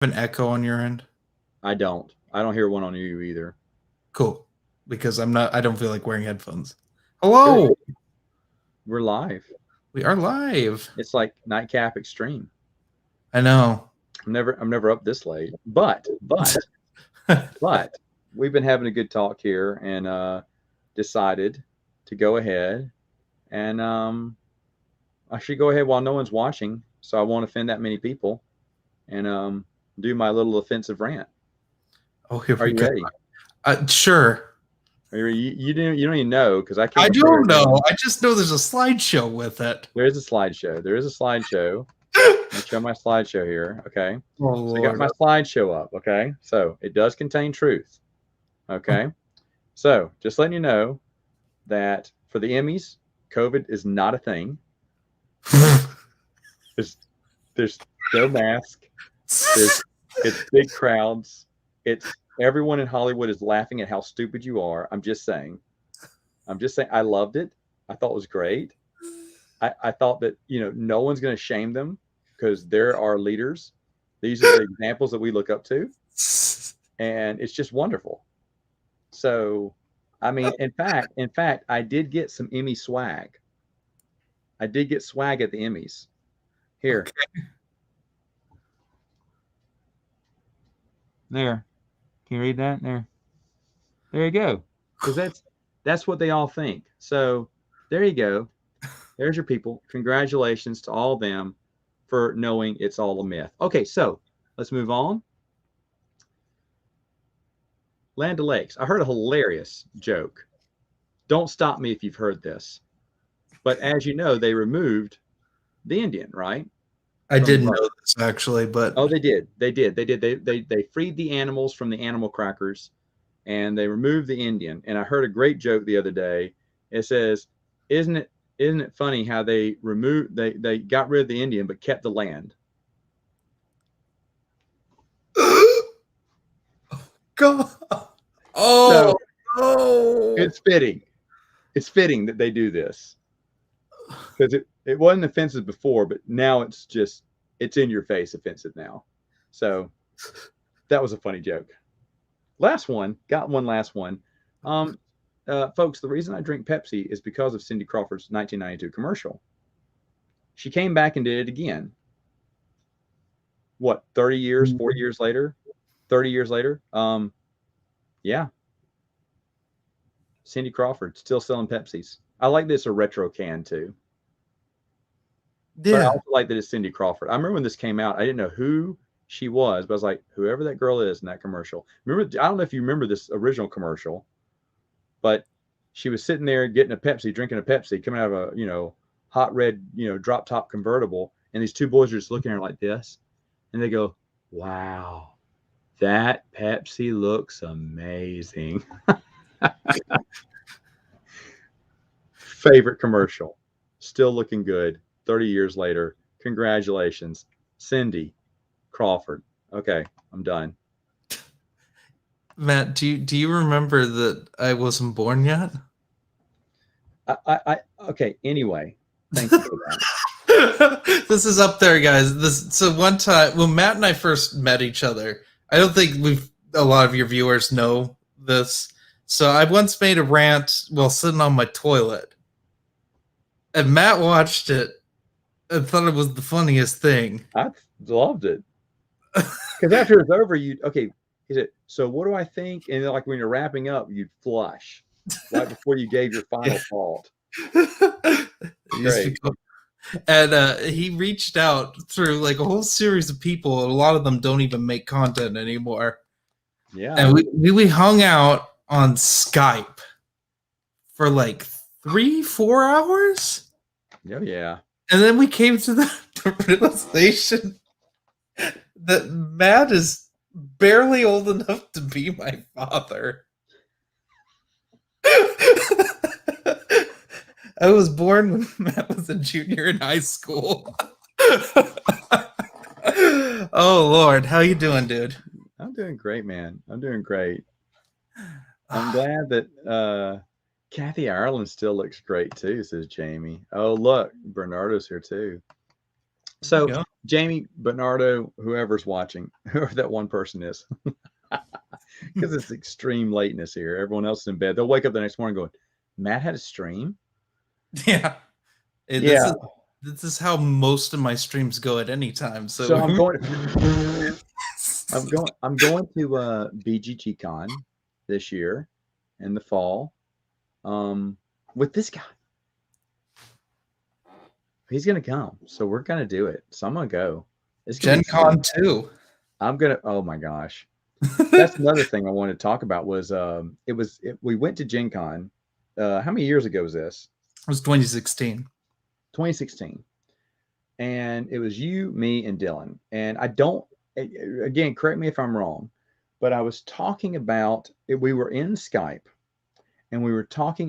An echo on your end? I don't. I don't hear one on you either. Cool. Because I don't feel like wearing headphones. Good. Hello. We're live. We are live. It's like Nightcap Extreme. I know. I'm never up this late. But we've been having a good talk here and decided to go ahead and I should go ahead while no one's watching, so I won't offend that many people and do my little offensive rant. Oh, here Are we you go. ready? Sure. You don't even know because I I can't share don't it know. now. I just know there's a slideshow with it. There is a slideshow. There is a slideshow. Let me show my slideshow here. Okay. Oh So I got Lord. my slideshow up. Okay. So it does contain truth. Okay. So just letting you know that for the Emmys, COVID is not a thing. There's there's no mask. There's it's big crowds. It's everyone in Hollywood is laughing at how stupid you are. I'm just saying. I'm just saying I loved it. I thought it was great. I thought that no one's going to shame them because they're our leaders. These are the examples that we look up to, and it's just wonderful. So, I mean, in fact, I did get some Emmy swag. I did get swag at the Emmys. Here, Okay. there. Can you read that? There you go. Because that's what they all think. So there you go. There's your people. Congratulations to all of them for knowing it's all a myth. Okay, so let's move on. Land O'Lakes. I heard a hilarious joke. Don't stop me if you've heard this. But as you know, they removed the Indian, right? I From the didn't park. know this actually, but Oh, they did. They did. They did. They freed the animals from the animal crackers and they removed the Indian. And I heard a great joke the other day. It says, isn't it funny how they got rid of the Indian but kept the land? God. So Oh no. it's fitting. It's fitting that they do this because it wasn't offensive before, but now it's in your face offensive now. So that was a funny joke. Last one, got one last one. Um, Folks, the reason I drink Pepsi is because of Cindy Crawford's 1992 commercial. She came back and did it again. What, 30 years, 40 years later? 30 years later? Yeah, Cindy Crawford still selling Pepsis. I like this a retro can too. But I Yeah. also like that it's Cindy Crawford. I remember when this came out, I didn't know who she was, but I was like, whoever that girl is in that commercial. Remember, I don't know if you remember this original commercial, but she was sitting there getting a Pepsi, drinking a Pepsi, coming out of a hot red drop top convertible, and these two boys are just looking at her like this, and they go, "Wow, that Pepsi looks amazing." Favorite commercial, still looking good 30 years later. Congratulations, Cindy Crawford. Okay, I'm done. Matt, do you remember that I wasn't born yet? I okay. Anyway, thank you for that. This is up there, guys. This so one time when Matt and I first met each other, I don't think we've a lot of your viewers know this. So I once made a rant while sitting on my toilet, and Matt watched it and thought it was the funniest thing. I loved it because after it's over, you okay. He said, "So what do I think?" And then, like when you're wrapping up, you'd flush right before you gave your final thought. Great. And he reached out through like a whole series of people, and a lot of them don't even make content anymore. Yeah. And we hung out on Skype for like 3 4 hours, Yeah. Yeah. and then we came to the realization that Matt is barely old enough to be my father. I was born when Matt was a junior in high school. Oh Lord, how you doing, dude? I'm doing great, man. I'm doing great. I'm glad that Kathy Ireland still looks great too, says Jamie. Oh, look, Bernardo's here too. There you So go. Jamie, Bernardo, whoever's watching, whoever that one person is, because it's extreme lateness here. Everyone else is in bed. They'll wake up the next morning going, Matt had a stream? Yeah. This Yeah. is how most of my streams go at any time. So So I'm going I'm going to BGG Con this year in the fall. With this guy. He's gonna come. So we're gonna do it. So I'm gonna go. It's gonna be Gen fun. Con 2. I'm gonna oh my gosh. That's It another thing I wanted to talk about was we went to Gen Con. How many years ago was this? was 2016. 2016. And it was you, me, and Dylan. And I don't again, correct me if I'm wrong, but I was talking about we were in Skype and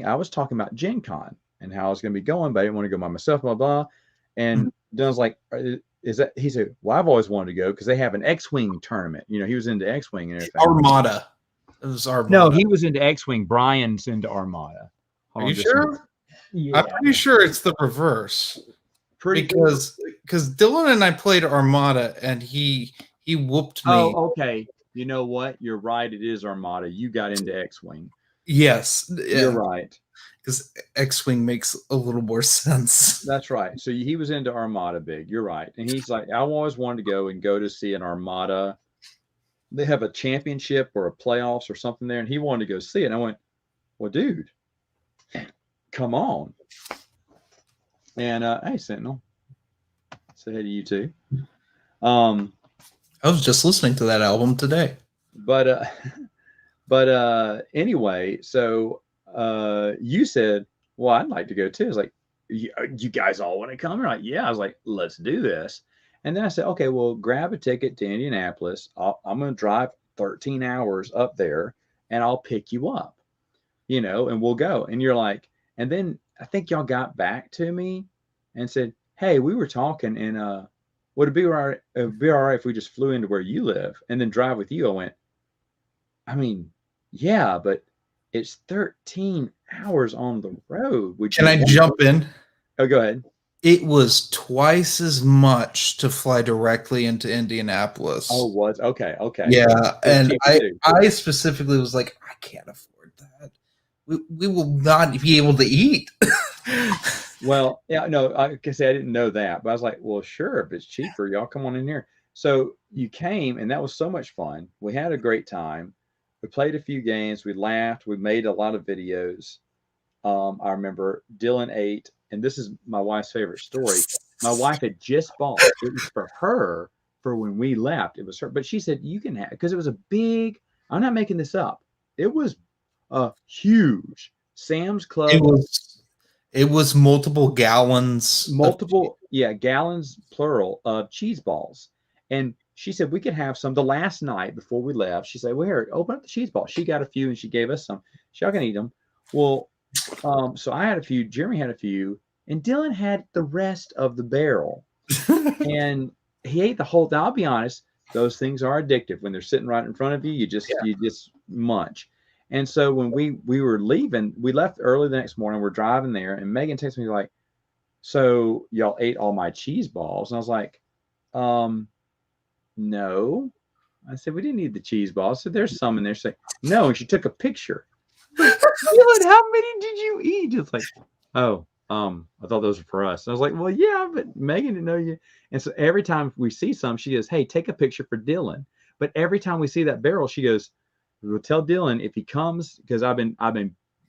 I was talking about Gen Con and how I was gonna be going, but I didn't want to go by myself, blah blah. And Dylan's like, is that he said, well, I've always wanted to go because they have an X-Wing tournament. He was into X-Wing and everything. Armada. It was Armada. No, he was into X-Wing. Brian's into Armada. Are you sure? Yeah. I'm pretty sure it's the reverse. Pretty because Dylan and I played Armada and he whooped me. Oh, okay. You know what? You're right. It is Armada. You got into X-Wing. Yes. You're right. Because X-Wing makes a little more sense. That's right. So he was into Armada big. You're right. And he's like, I always wanted to go to see an Armada. They have a championship or a playoffs or something there, and he wanted to go see it. And I went, well, dude, come on. And hey, Sentinel, say hey to you too. I was just listening to that album today. But anyway, so you said, well, I'd like to go too. I was like, you guys all want to come? You're like, yeah. I was like, let's do this. And then I said, okay, well, grab a ticket to Indianapolis. I'm going to drive 13 hours up there and I'll pick you up, and we'll go. And you're like, and then I think y'all got back to me and said, hey, we were talking and would it be all right if we just flew into where you live and then drive with you? I went, I mean, yeah, but it's 13 hours on the road. Can I jump in? Oh, go ahead. It was twice as much to fly directly into Indianapolis. Oh, was okay. Yeah, and I specifically was like, I can't afford that. We will not be able to eat. Well, yeah, no, I can say I didn't know that, but I was like, well, sure, if it's cheaper, y'all come on in here. So you came, and that was so much fun. We had a great time. We played a few games. We laughed. We made a lot of videos. I remember Dylan ate, and this is my wife's favorite story. My wife had just bought it was for her for when we left. It was her, but she said you can have because it was a big. I'm not making this up. It was a huge Sam's Club. It was multiple gallons. Gallons plural of cheese balls, and she said we could have some. The last night before we left, she said, "Well, here, open up the cheese balls." She got a few, and she gave us some. Y'all can eat them. Well. So I had a few, Jeremy had a few, and Dylan had the rest of the barrel. And he ate the whole thing. I'll be honest, those things are addictive. When they're sitting right in front of you, you just munch. And so when we were leaving, we left early the next morning, we're driving there, and Megan texted me like, so y'all ate all my cheese balls? And I was like, no. I said, we didn't eat the cheese balls. So there's some in there. She's like, no. And she took a picture. Dylan, how many did you eat? It's like, oh, I thought those were for us. And I was like, well, yeah, but Megan didn't know you. And so every time we see some, she goes, hey, take a picture for Dylan. But every time we see that barrel, she goes, we'll tell Dylan if he comes, because I've been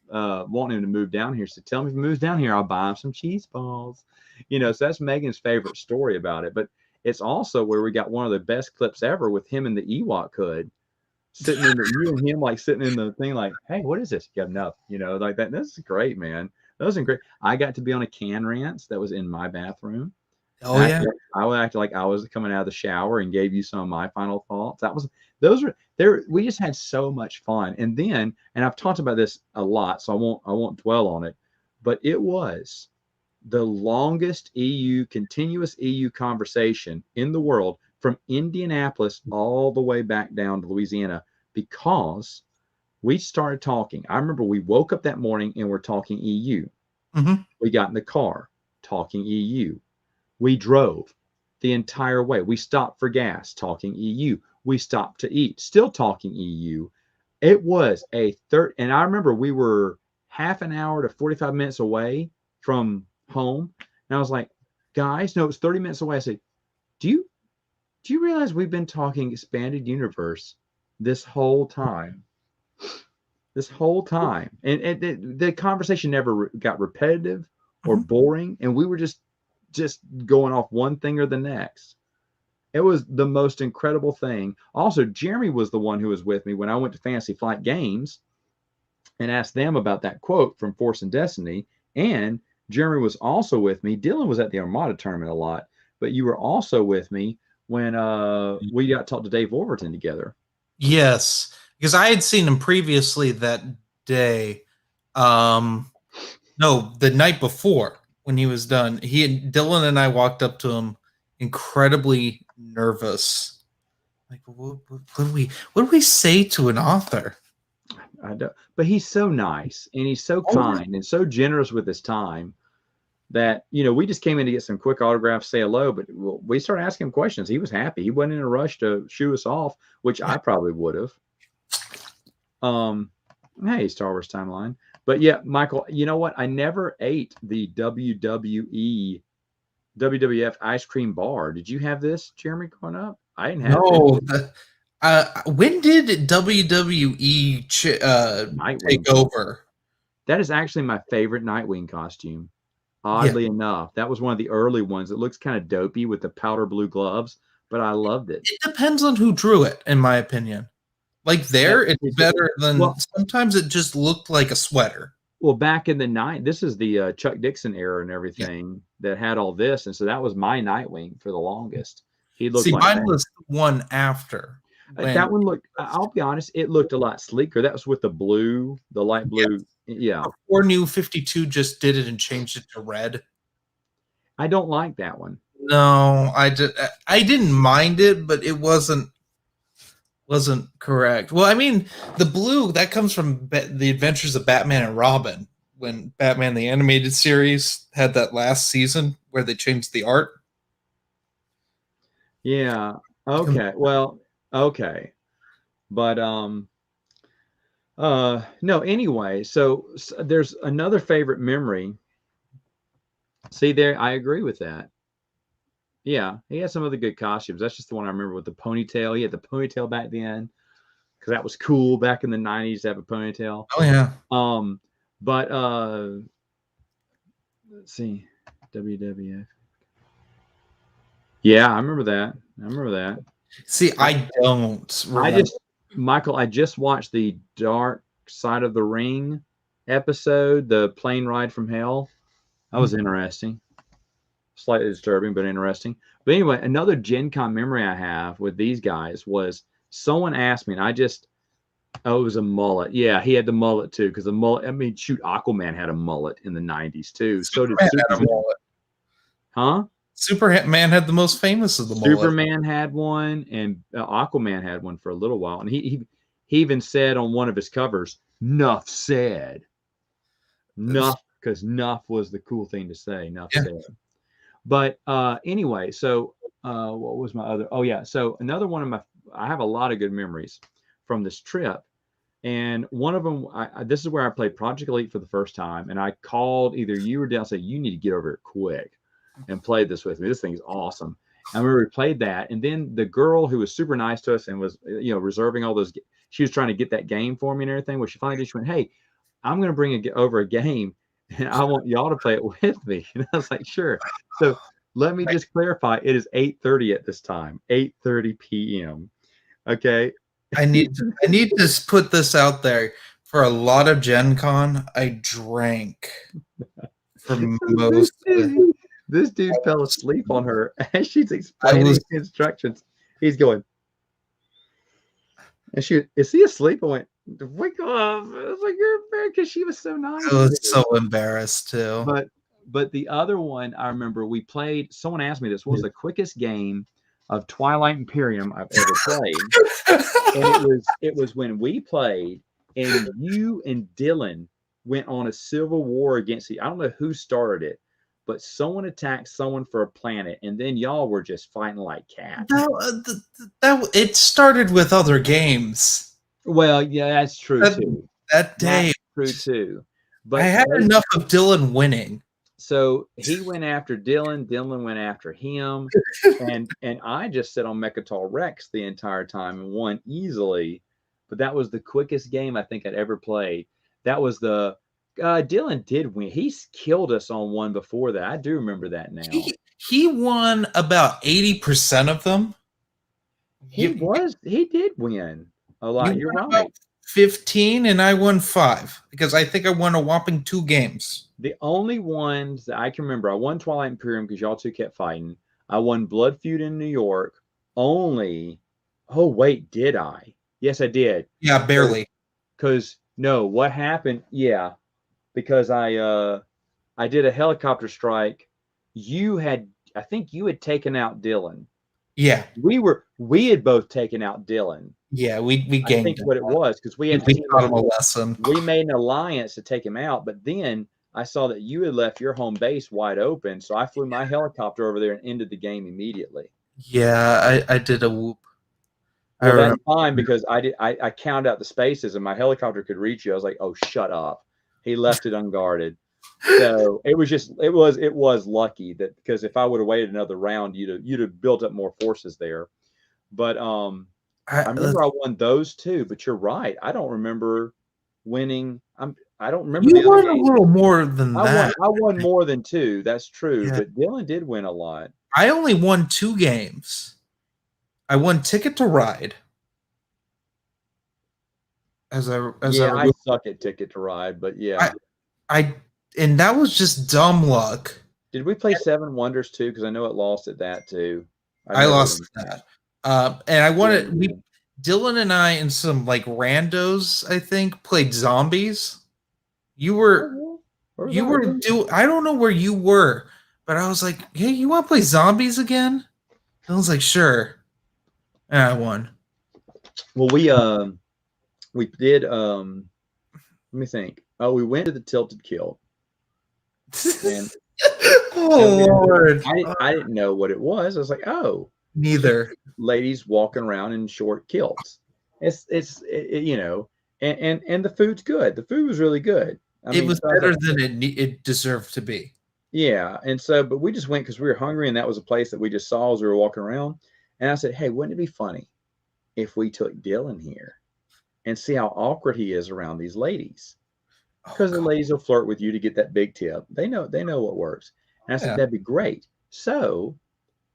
wanting him to move down here. So tell him if he moves down here, I'll buy him some cheese balls. So that's Megan's favorite story about it. But it's also where we got one of the best clips ever with him in the Ewok hood. Sitting in you and him like sitting in the thing like, hey, what is this? You have enough, like that. This is great, man. That was great. I got to be on a can ranch that was in my bathroom. Oh yeah. I would act like I was coming out of the shower and gave you some of my final thoughts. Those were there. We just had so much fun. And then, and I've talked about this a lot, so I won't dwell on it, but it was the longest continuous EU conversation in the world from Indianapolis all the way back down to Louisiana, because we started talking. I remember we woke up that morning and we're talking EU. Mm-hmm. We got in the car talking EU. We drove the entire way. We stopped for gas, talking EU. We stopped to eat, still talking EU. It was a third, and I remember we were half an hour to 45 minutes away from home. And I was like, guys, no, it was 30 minutes away. I said, do you realize we've been talking expanded universe this whole time? This whole time. And the conversation never got repetitive or boring. And we were just going off one thing or the next. It was the most incredible thing. Also, Jeremy was the one who was with me when I went to Fantasy Flight Games and asked them about that quote from Force and Destiny. And Jeremy was also with me. Dylan was at the Armada tournament a lot, but you were also with me when we got to talk to Dave Wolverton together. Yes, because I had seen him previously that day. No, the night before when he was done. Dylan and I walked up to him incredibly nervous. Like, what do we say to an author? I don't, but he's so nice and he's so kind and so generous with his time that, we just came in to get some quick autographs, say hello, but we started asking him questions. He was happy. He wasn't in a rush to shoo us off, which I probably would have. Hey, Star Wars Timeline. But yeah, Michael, you know what? I never ate the WWF ice cream bar. Did you have this, Jeremy, growing up? I didn't have it. When did WWE take over? That is actually my favorite Nightwing costume. Oddly enough, that was one of the early ones. It looks kind of dopey with the powder blue gloves, but I loved it. It depends on who drew it, in my opinion. Like it's better than sometimes it just looked like a sweater. Well, back in the night, this is the Chuck Dixon era and everything that had all this, and so that was my Nightwing for the longest. He looked like mine was the one after. That one looked. I'll be honest, it looked a lot sleeker. That was with the blue, the light blue. Yeah. Before New 52 just did it and changed it to red. I don't like that one. No, I didn't mind it, but it wasn't correct. Well, I mean, the blue that comes from the Adventures of Batman and Robin, when Batman the Animated Series had that last season where they changed the art. Yeah. Okay. Well. Okay. But no. Anyway, so there's another favorite memory. See there, I agree with that. Yeah, he had some other good costumes. That's just the one I remember with the ponytail. He had the ponytail back then because that was cool back in the 90s to have a ponytail. Oh yeah. But let's see, WWF. Yeah, I remember that. See, I don't. Michael, I just watched the Dark Side of the Ring episode, the plane ride from hell. That was interesting. Slightly disturbing, but interesting. But anyway, another Gen Con memory I have with these guys was someone asked me, and it was a mullet. Yeah, he had the mullet too, because the mullet, I mean, shoot, Aquaman had a mullet in the 90s too. So did Superman. Huh? Superman had the most famous of the mullet. Superman had one, and Aquaman had one for a little while. And he even said on one of his covers, "Nuff said." Nuff, because Nuff was the cool thing to say. Nuff said. But anyway, so what was my other? Oh yeah, so another one of I have a lot of good memories from this trip, and one of them, this is where I played Project Elite for the first time, and I called either you or Dale, said you need to get over here quick and play this with me. This thing's awesome. I remember we played that, and then the girl who was super nice to us and was reserving all those, she was trying to get that game for me and everything. Well, she finally did. She went, "Hey, I'm going to bring over a game, and I want y'all to play it with me." And I was like, "Sure." So let me just clarify. It is 8:30 at this time, 8:30 p.m. Okay. I need to put this out there. For a lot of Gen Con, I drank for most of it. This dude fell asleep on her as she's explaining instructions. He's going, and is he asleep? I went, "Wake up!" I was like, "You're embarrassed," because she was so nice. I was so embarrassed too. But the other one I remember we played. Someone asked me this: what was the quickest game of Twilight Imperium I've ever played? And it was when we played, and you and Dylan went on a civil war against I don't know who started it, but someone attacked someone for a planet, and then y'all were just fighting like cats. It started with other games. Well, yeah, that's true too. That day, That's true too. I But had enough of Dylan winning. so he went after Dylan. Dylan went after him, and I just sat on Mechatol Rex the entire time and won easily. But that was the quickest game I think I'd ever played. That was the Dylan did win. He's killed us on one before that. I do remember that now. He won about 80% of them. He did win a lot. You're right. 15 and I won 5 because I think I won a whopping 2 games. The only ones that I can remember, I won Twilight Imperium because y'all two kept fighting. I won Blood Feud in New York. Only, oh wait, did I? Yes, I did. Yeah, barely. Because no, what happened? Yeah, because I did a helicopter strike. I think you had taken out Dylan. Yeah, we had both taken out Dylan. Yeah, we gamed. I think what it was because we taught him a lesson. We made an alliance to take him out, but then I saw that you had left your home base wide open, so I flew my helicopter over there and ended the game immediately. Yeah, I did a whoop. Well, that's fine because I counted out the spaces and my helicopter could reach you. I was like, oh, shut up. He left it unguarded. So it was lucky that because if I would have waited another round, you'd have built up more forces there. But I remember I won those two, but you're right. I don't remember winning. I don't remember. You won a little more than that. I won more than 2. That's true. Yeah. But Dylan did win a lot. I only won 2 games. I won Ticket to Ride. I suck at Ticket to Ride, but yeah. And that was just dumb luck. Did we play 7 Wonders too? Because I know it lost at that too. I lost that. And I wanted Dylan and I and some like randos, I think, played zombies. I don't know where you were, but I was like, hey, you want to play zombies again? I was like, sure. And I won. Well, we did let me think. Oh, we went to the Tilted Kill. And Lord. I didn't know what it was. I was like, oh, neither. Ladies walking around in short kilts. It's you know, and the food's good. The food was really good. It was better than it deserved to be. Yeah, and so, but we just went because we were hungry, and that was a place that we just saw as we were walking around. And I said, hey, wouldn't it be funny if we took Dylan here and see how awkward he is around these ladies? Because the ladies will flirt with you to get that big tip. They know what works. And I said, that'd be great. So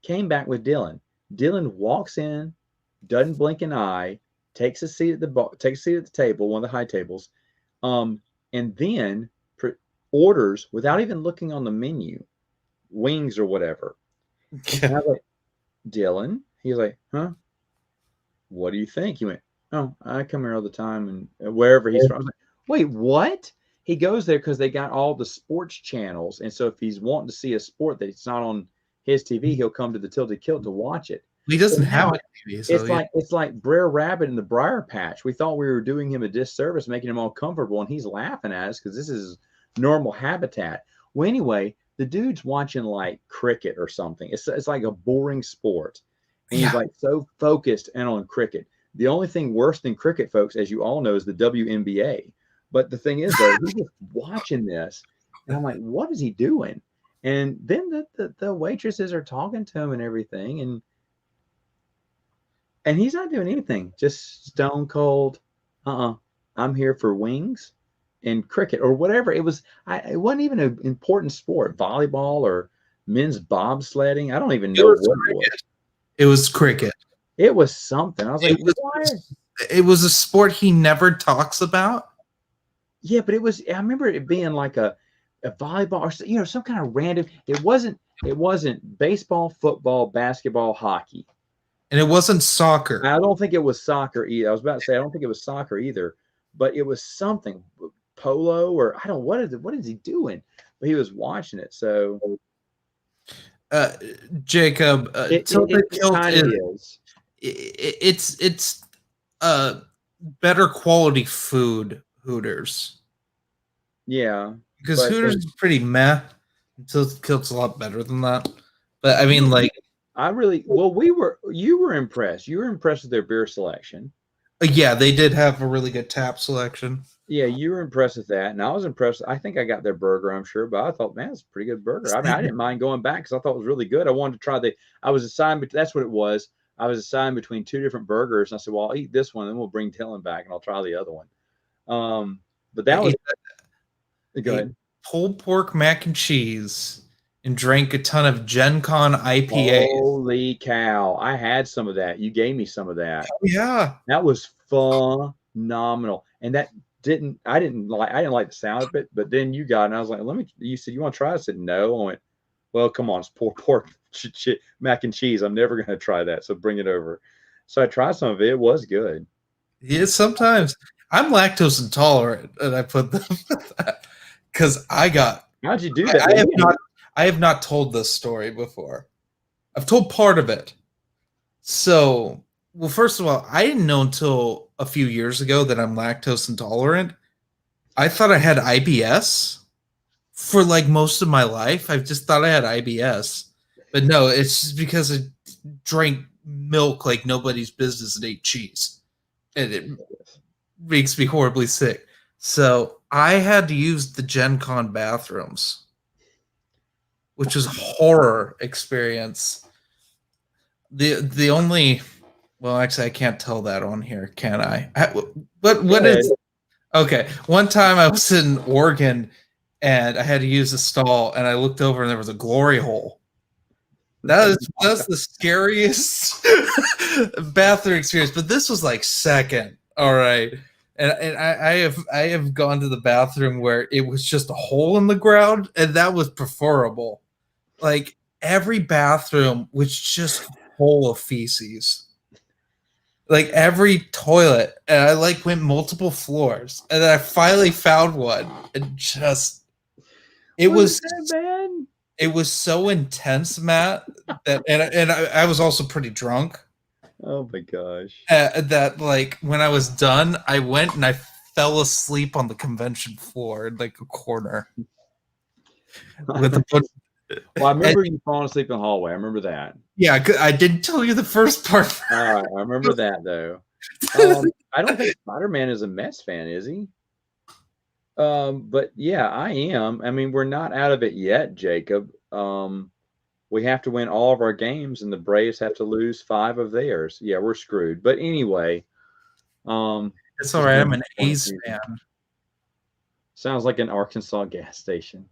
came back with Dylan. Dylan walks in, doesn't blink an eye, takes a seat at the table, one of the high tables, and then orders without even looking on the menu, wings or whatever. And I was like, Dylan? He's like, huh? What do you think? He went, oh, I come here all the time and wherever he's from. I was like, wait, what? He goes there because they got all the sports channels. And so if he's wanting to see a sport that it's not on his TV, he'll come to the Tilted Kilt to watch it. He doesn't have a TV. So it's like Brer Rabbit in the Briar Patch. We thought we were doing him a disservice, making him all comfortable, and he's laughing at us because this is normal habitat. Well, anyway, the dude's watching like cricket or something. It's like a boring sport. And he's like so focused and on cricket. The only thing worse than cricket, folks, as you all know, is the WNBA. But the thing is, though, he's just watching this, and I'm like, what is he doing? And then the waitresses are talking to him and everything, and he's not doing anything, just stone cold. I'm here for wings and cricket or whatever. It wasn't even an important sport, volleyball or men's bobsledding. I don't even know what it was. It was cricket. It was something. I was like, it was a sport he never talks about. Yeah, but I remember it being like a volleyball or some kind of random. It wasn't baseball, football, basketball, hockey. And it wasn't soccer. I don't think it was soccer either. I was about to say I don't think it was soccer either, but it was something polo or I don't know what is he doing? But he was watching it. So Jacob, it it's better quality food Hooters. Yeah. Because Hooters is pretty meh. So it's a lot better than that. But I mean, like, You were impressed. You were impressed with their beer selection. yeah, they did have a really good tap selection. Yeah, you were impressed with that, and I was impressed. I think I got their burger, I'm sure, but I thought, man, it's a pretty good burger. I mean, I didn't mind going back because I thought it was really good. I wanted to try the. I was assigned, but that's what it was. I was assigned between two different burgers, and I said, well, I'll eat this one, and then we'll bring Dylan back, and I'll try the other one. But I that was ate, go ate ahead. pulled pork mac and cheese and drank a ton of Gen Con IPAs. Holy cow! I had some of that. You gave me some of that. Oh, yeah. That was phenomenal, and that didn't. I didn't like. I didn't like the sound of it, but then you got, it and I was like, "Let me." You said you want to try it? I said no. I went, well, come on, it's pork mac and cheese. I'm never going to try that, so bring it over. So I tried some of it. It was good. Yeah, sometimes I'm lactose intolerant, and I put them because How'd you do that? I have not told this story before. I've told part of it. So, well, first of all, I didn't know until a few years ago that I'm lactose intolerant. I thought I had IBS for like most of my life. I just thought I had IBS. But no, it's just because I drank milk like nobody's business and ate cheese. And it makes me horribly sick. So I had to use the Gen Con bathrooms, which was a horror experience. The only, well, actually I can't tell that on here, can I? What is okay? One time I was in Oregon and I had to use a stall and I looked over and there was a glory hole. That's the scariest bathroom experience, but this was like second. All right. And I have gone to the bathroom where it was just a hole in the ground, and that was preferable. Like every bathroom was just full of feces. Like every toilet, and I like went multiple floors, and then I finally found one, and just it was bad. it was so intense, Matt, that and I was also pretty drunk. Oh my gosh. That like when I was done, I went and I fell asleep on the convention floor in like a corner with a bunch. Well, I remember you falling asleep in the hallway. I remember that. Yeah, I didn't tell you the first part. All right, I remember that though. I don't think Spider-Man is a Mets fan, is he? But yeah, I am. I mean, we're not out of it yet, Jacob. We have to win all of our games, and the Braves have to lose 5 of theirs. Yeah, we're screwed. But anyway, it's all right. I'm an A's fan. Sounds like an Arkansas gas station.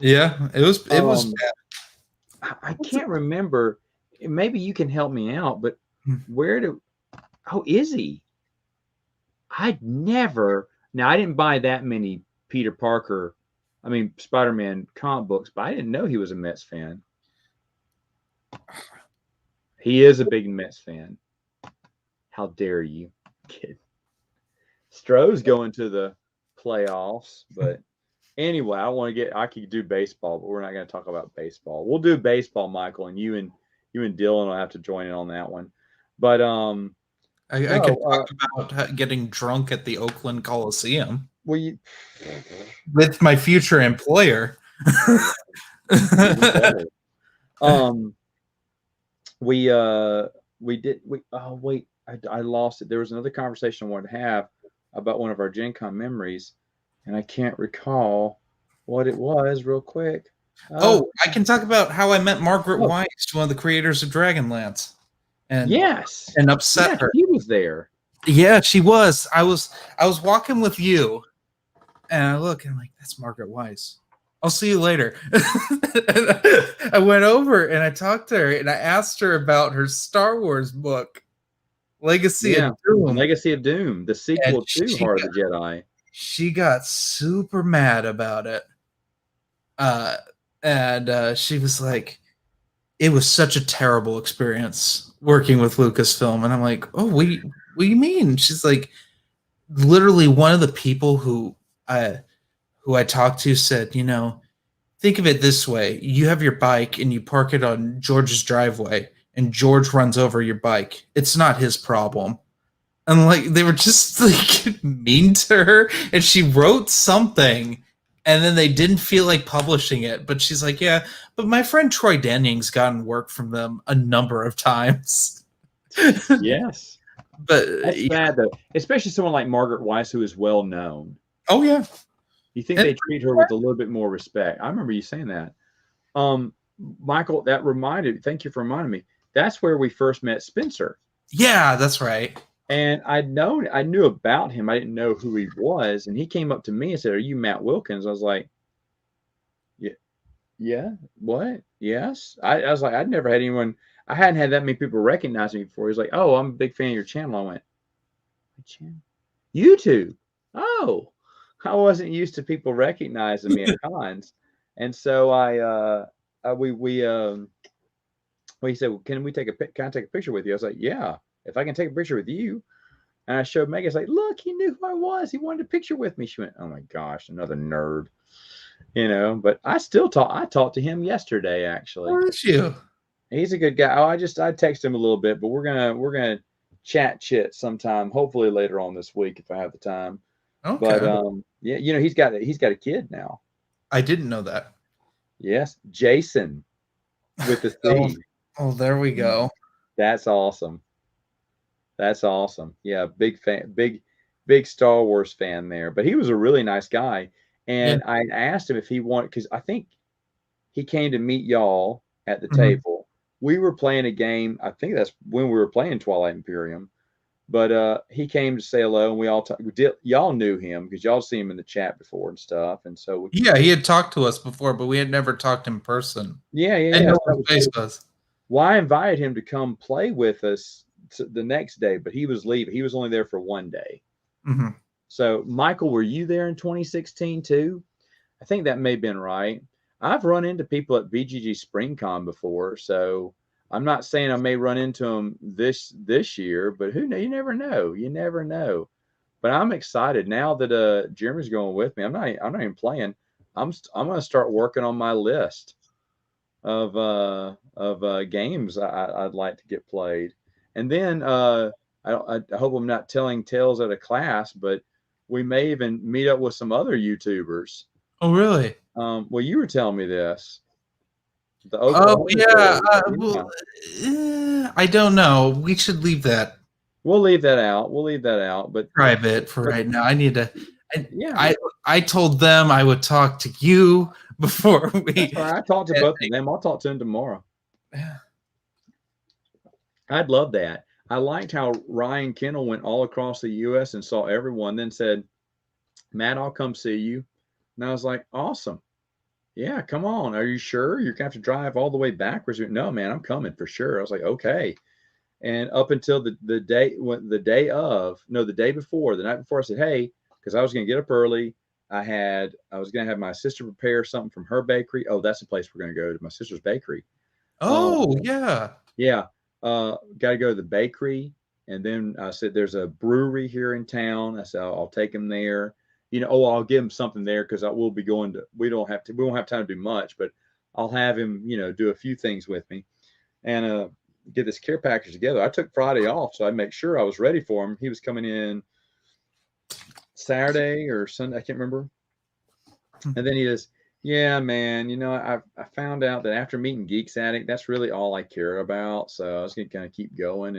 Yeah, it was. It was. I can't remember. Maybe you can help me out. But where do? Oh, is he? I'd never. Now I didn't buy that many Peter Parker. I mean, Spider-Man comic books, but I didn't know he was a Mets fan. He is a big Mets fan. How dare you, kid? Stroh's going to the playoffs, but anyway, I could do baseball, but we're not going to talk about baseball. We'll do baseball, Michael, and you and Dylan will have to join in on that one. But I can talk about getting drunk at the Oakland Coliseum. Well, with my future employer. I lost it. There was another conversation I wanted to have about one of our Gen Con memories, and I can't recall what it was real quick. I can talk about how I met Margaret Weiss, one of the creators of Dragonlance. And and upset her. She was there. Yeah, she was. I was walking with you, and I look and I'm like, that's Margaret Weiss. I'll see you later. I went over and I talked to her and I asked her about her Star Wars book, Legacy of Doom. Legacy of Doom, the sequel to Heart of the Jedi. She got super mad about it. And she was like, it was such a terrible experience working with Lucasfilm. And I'm like, oh, what do you mean? She's like, literally one of the people who I talked to said, think of it this way. You have your bike and you park it on George's driveway and George runs over your bike. It's not his problem. And like, they were just like mean to her. And she wrote something And then they didn't feel like publishing it, but she's like, yeah, but my friend Troy Denning's gotten work from them a number of times. Yes. But That's bad, though, especially someone like Margaret Weiss, who is well known. oh yeah, You think and they treat her with a little bit more respect. I remember you saying that. Michael, thank you for reminding me. That's where we first met Spencer. yeah, that's right. And I knew about him. I didn't know who he was. And he came up to me and said, "Are you Matt Wilkins?" I was like, "Yeah, yeah, what? Yes." I was like, I'd never had anyone, I hadn't had that many people recognize me before. He's like, "Oh, I'm a big fan of your channel." I went, "What channel?" "YouTube." "Oh." I wasn't used to people recognizing me at cons. And so we said, "Well, can I take a picture with you?" I was like, "Yeah, if I can take a picture with you." And I showed Megan. It's like, "Look, he knew who I was. He wanted a picture with me." She went, "Oh my gosh, another nerd," But I still talk. I talked to him yesterday, actually. Aren't you? He's a good guy. Oh, I texted him a little bit, but we're gonna chat chit sometime. Hopefully later on this week if I have the time. But Okay. yeah, he's got a kid now. I didn't know that. Yes, Jason with the Oh, C. oh, there we go. That's awesome. That's awesome. Yeah, big fan, big Star Wars fan there. But he was a really nice guy, Yeah. and I asked him if he wanted, because I think he came to meet y'all at the Mhm. table. We were playing a game. I think that's when we were playing Twilight Imperium. But he came to say hello, and we all y'all knew him because y'all seen him in the chat before and stuff. And so Yeah, he had talked to us before, but we had never talked in person. I yeah. know So what that his was face cool. was. Well, I invited him to come play with us the next day, but he was leaving. He was only there for one day. Mhm. So, Michael, were you there in 2016 too? I think that may have been right. I've run into people at BGG SpringCon before, so I'm not saying I may run into them this year, but who know? You never know. You never know. But I'm excited now that Jeremy's going with me. I'm not even playing. I'm going to start working on my list of games I'd like to get played. And then I hope I'm not telling tales at a class, but we may even meet up with some other YouTubers. Oh, really? Well, you were telling me this. The Oh, Oklahoma yeah. boys. Well, Yeah. I don't know. We should leave that We'll leave that out. We'll leave that out. private for But right now. I need to. I, yeah, I told them I would talk to you before that's we. all right. I talked to both of them. I'll talk to them tomorrow. I'd love that. I liked how Ryan Kennel went all across the U.S. and saw everyone, then said, "Matt, I'll come see you." And I was like, "Awesome. Yeah, come on. Are you sure? You're gonna have to drive all the way backwards." No, man, I'm coming for sure. I was like, "Okay." And up until the day when the day before, the night before, I said, "Hey," because I was gonna get up early. I was gonna have my sister prepare something from her bakery. Oh, that's the place we're gonna go to, my sister's bakery. Oh, Um, yeah. yeah, got to go to the bakery, and then I said, "There's a brewery here in town." I said, "I'll take him there." I'll give him something there because I will be going to. We won't have time to do much, but I'll have him, do a few things with me, and get this care package together. I took Friday off, so I make sure I was ready for him. He was coming in Saturday or Sunday, I can't remember. And then he just, "Yeah, man, I found out that after meeting Geeks Addict, that's really all I care about. So I was gonna kind of keep going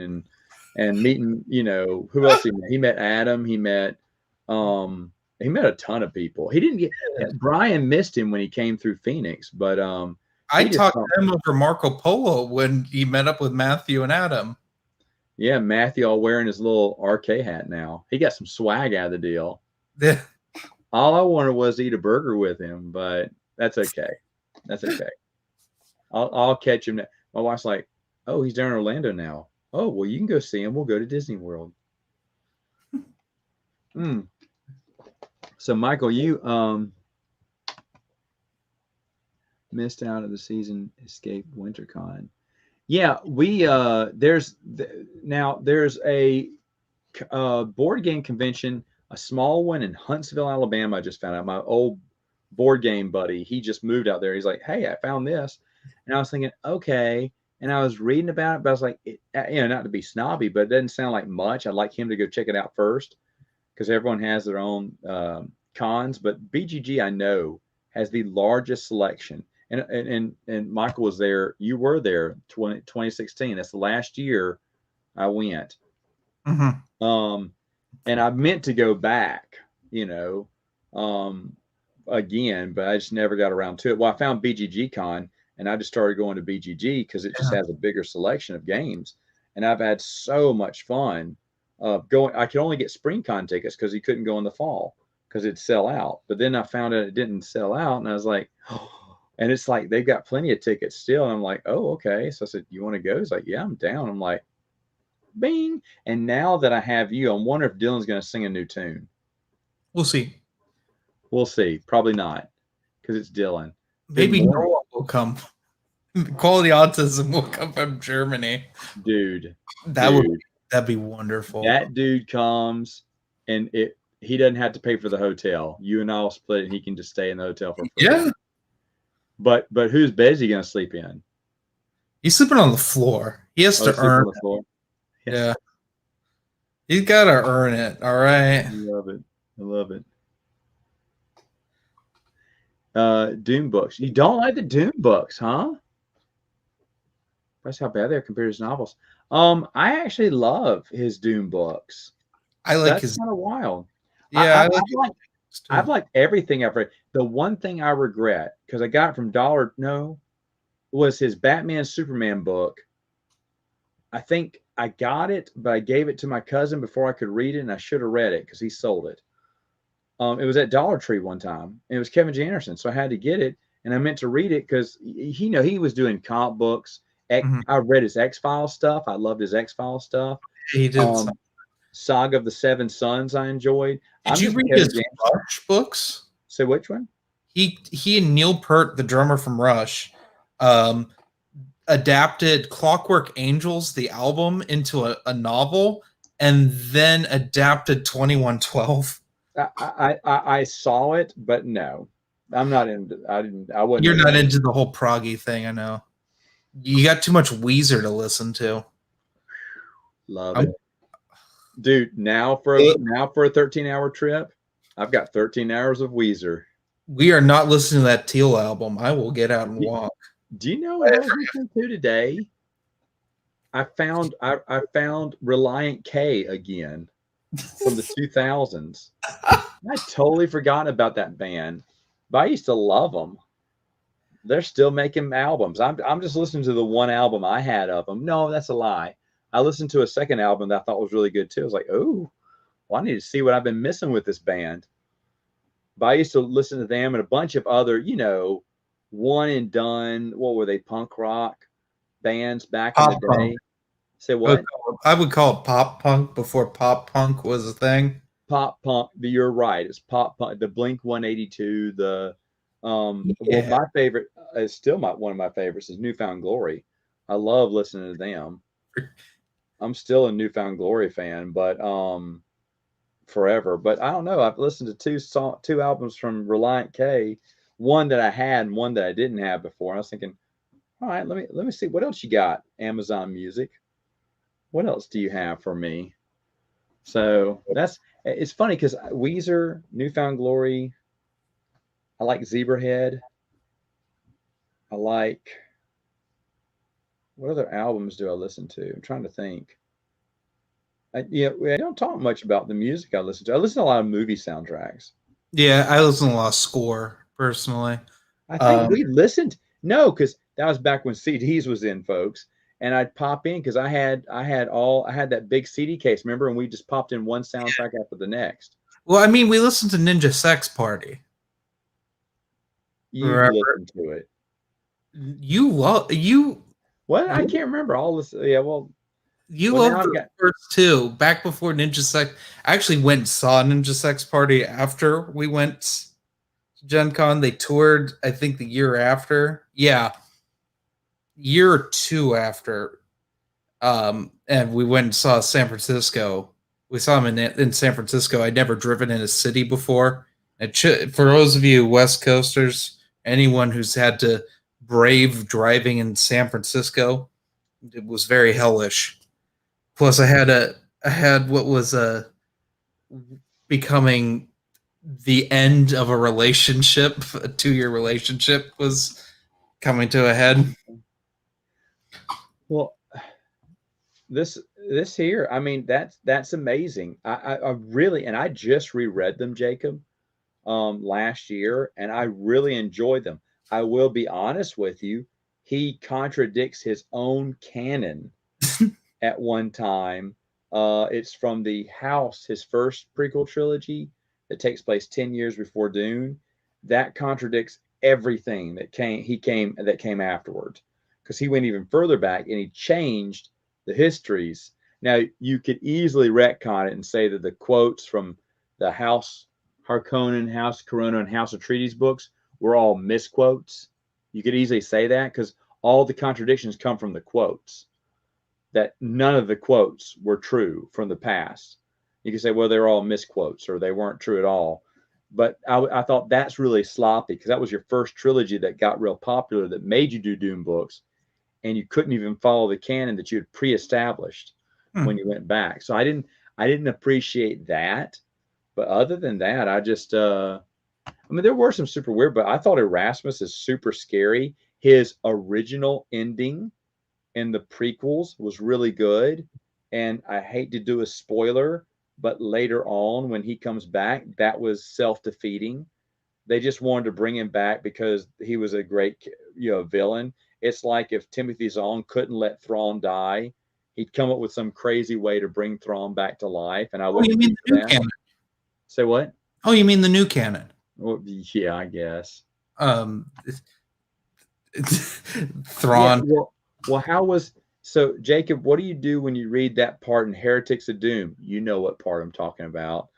and meeting, who else he met? He met Adam. He met a ton of people. He didn't get Brian missed him when he came through Phoenix, but I he just talked to him over Marco Polo when he met up with Matthew and Adam. yeah, Matthew all wearing his little RK hat now. He got some swag out of the deal. Yeah. All I wanted was to eat a burger with him, but that's okay. That's okay. I'll catch him. My wife's like, "Oh, he's down in Orlando now. Oh, well, you can go see him. We'll go to Disney World." Mm. So, Michael, you missed out of the season Escape WinterCon. Yeah, we there's a board game convention, a small one in Huntsville, Alabama. I just found out. My old board game buddy, he just moved out there. He's like, "Hey, I found this," and I was thinking, okay. And I was reading about it, but I was like, not to be snobby, but it doesn't sound like much. I'd like him to go check it out first because everyone has their own cons, but BGG I know has the largest selection. And Michael was there. You were there 2016. That's the last year I went. Mm-hmm. And I meant to go back, you know, um, again, but I just never got around to it. Well, I found BGG Con, and I just started going to BGG because it just Yeah. has a bigger selection of games, and I've had so much fun going. I could only get SpringCon tickets because you couldn't go in the fall because it'd sell out. But then I found out it didn't sell out, and I was like, oh. And it's like they've got plenty of tickets still. And I'm like, oh, okay. So I said, you want to go? He's like, yeah, I'm down. I'm like, bing. And now that I have you, I wonder if Dylan's going to sing a new tune. We'll see. We'll see. Probably not because it's Dylan. Maybe no one will come. Quality Autism will come from Germany. Dude. That'd be wonderful. That dude comes and he doesn't have to pay for the hotel. You and I'll split it. He can just stay in the hotel for free. Yeah. But whose bed is he going to sleep in? He's sleeping on the floor. He has to earn on the floor. Yeah. He's got to earn it. All right. I love it. I love it. Doom books. You don't like the Doom books, huh? That's how bad they're compared to his novels. I actually love his Doom books. That's kind of wild. Yeah, I've liked everything I've read. The one thing I regret, because I got it from was his Batman Superman book. I think I got it, but I gave it to my cousin before I could read it, and I should have read it because he sold it. It was at Dollar Tree one time, and it was Kevin J. Anderson, so I had to get it, and I meant to read it because he was doing comic books. I read his X-Files stuff. I loved his X-Files stuff. He did. Saga of the Seven Sons I enjoyed. Did you read his Rush books? Say which one? He and Neil Peart, the drummer from Rush, adapted Clockwork Angels, the album, into a novel, and then adapted 2112. I saw it, but no, I'm not into. I wasn't. You're not into the whole proggy thing, I know. You got too much Weezer to listen to. Love it, dude. Now for a 13-hour trip, I've got 13 hours of Weezer. We are not listening to that Teal album. I will get out and walk. Do you know what I was listening to today? I found Reliant K again from the 2000s. I totally forgotten about that band, but I used to love them. They're still making albums. I'm just listening to the one album I had of them. No, that's a lie. I listened to a second album that I thought was really good too. I was like, oh, well, I need to see what I've been missing with this band. But I used to listen to them and a bunch of other, one and done. What were they? Punk rock bands back in the day. Say what? I would call it pop punk before pop punk was a thing. Pop punk. You're right. It's pop punk. The Blink 182. Well, my favorite is still one of my favorites is Newfound Glory. I love listening to them. I'm still a Newfound Glory fan, but forever. But I don't know. I've listened to two albums from Reliant K, one that I had and one that I didn't have before. And I was thinking, all right, let me see what else you got. Amazon Music. What else do you have for me? So it's funny because Weezer, Newfound Glory. I like Zebrahead. I like, what other albums do I listen to? I'm trying to think. I don't talk much about the music I listen to. I listen to a lot of movie soundtracks. Yeah, I listen to a lot of score personally. I think we listened. No, because that was back when CDs was in, folks. And I'd pop in because I had that big CD case, remember? And we just popped in one soundtrack after the next. Well, I mean, we listened to Ninja Sex Party. You listened to it. What? I can't remember all this. Yeah, well. You loved the first two back before Ninja Sex. I actually went and saw Ninja Sex Party after we went to Gen Con. They toured, I think, the year after. Yeah. Year or two after. And we went and saw San Francisco. We saw him in San Francisco. I'd never driven in a city before. For those of you West Coasters, anyone who's had to brave driving in San Francisco, it was very hellish. Plus, I had what was becoming the end of a relationship, a 2-year relationship, was coming to a head. Well, this here, I mean, that's amazing. I really, and I just reread them, Jacob, last year, and I really enjoyed them. I will be honest with you, he contradicts his own canon at one time. It's from the House, his first prequel trilogy that takes place 10 years before Dune. That contradicts everything that came afterwards, because he went even further back and he changed the histories. Now you could easily retcon it and say that the quotes from the House Harkonnen, House Corona, and House Atreides books were all misquotes. You could easily say that because all the contradictions come from the quotes, that none of the quotes were true from the past. You can say, well, they're all misquotes or they weren't true at all. But I thought that's really sloppy because that was your first trilogy that got real popular that made you do Dune books, and you couldn't even follow the canon that you had pre-established when you went back. So I didn't appreciate that. But other than that, I just I mean, there were some super weird, but I thought Erasmus is super scary. His original ending in the prequels was really good. And I hate to do a spoiler, but later on when he comes back, that was self-defeating. They just wanted to bring him back because he was a great, villain. It's like if Timothy Zahn couldn't let Thrawn die, he'd come up with some crazy way to bring Thrawn back to life, and I Oh, you wouldn't mean be the for new that. canon? Say what? Oh, you mean the new canon? Well, yeah, I guess. Um, Yeah. Thrawn. Well, how was so, Jacob? What do you do when you read that part in Heretics of Doom? You know what part I'm talking about.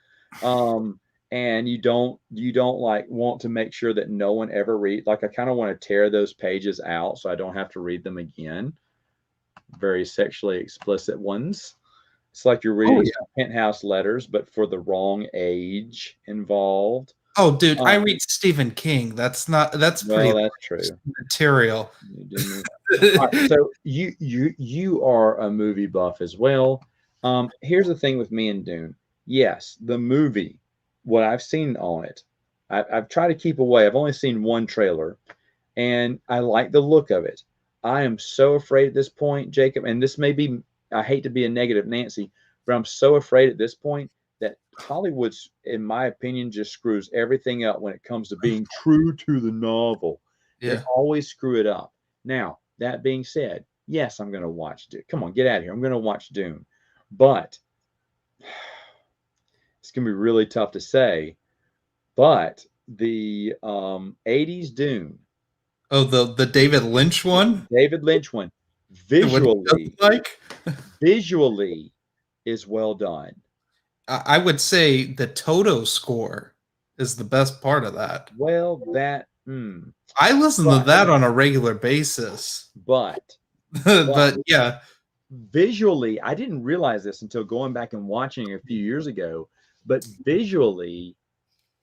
Um, and you don't like want to make sure that no one ever read. Like I kind of want to tear those pages out so I don't have to read them again. Very sexually explicit ones. It's like you're Oh reading yeah. some penthouse letters, but for the wrong age involved. Oh, dude, I Um, read Stephen King. That's pretty well, that's light true. material. You do me. All right, so you are a movie buff as well. Here's the thing with me and Dune. Yes, the movie, what I've seen on it, I've tried to keep away. I've only seen one trailer, and I like the look of it. I am so afraid at this point, Jacob, and this may be, I hate to be a negative Nancy, but I'm so afraid at this point that Hollywood's, in my opinion, just screws everything up when it comes to being true to the novel. They Yeah. always screw it up. Now, that being said, yes, I'm going to watch Dune. Come on, get out of here. I'm going to watch Dune. But it's going to be really tough to say. But the 80s Dune, Oh, the David Lynch one? David Lynch one, What it does visually, like? visually is well done. I would say the Toto score is the best part of that. Well, I listen to but that on a regular basis. but but But yeah, visually, I didn't realize this until going back and watching a few years ago. But visually,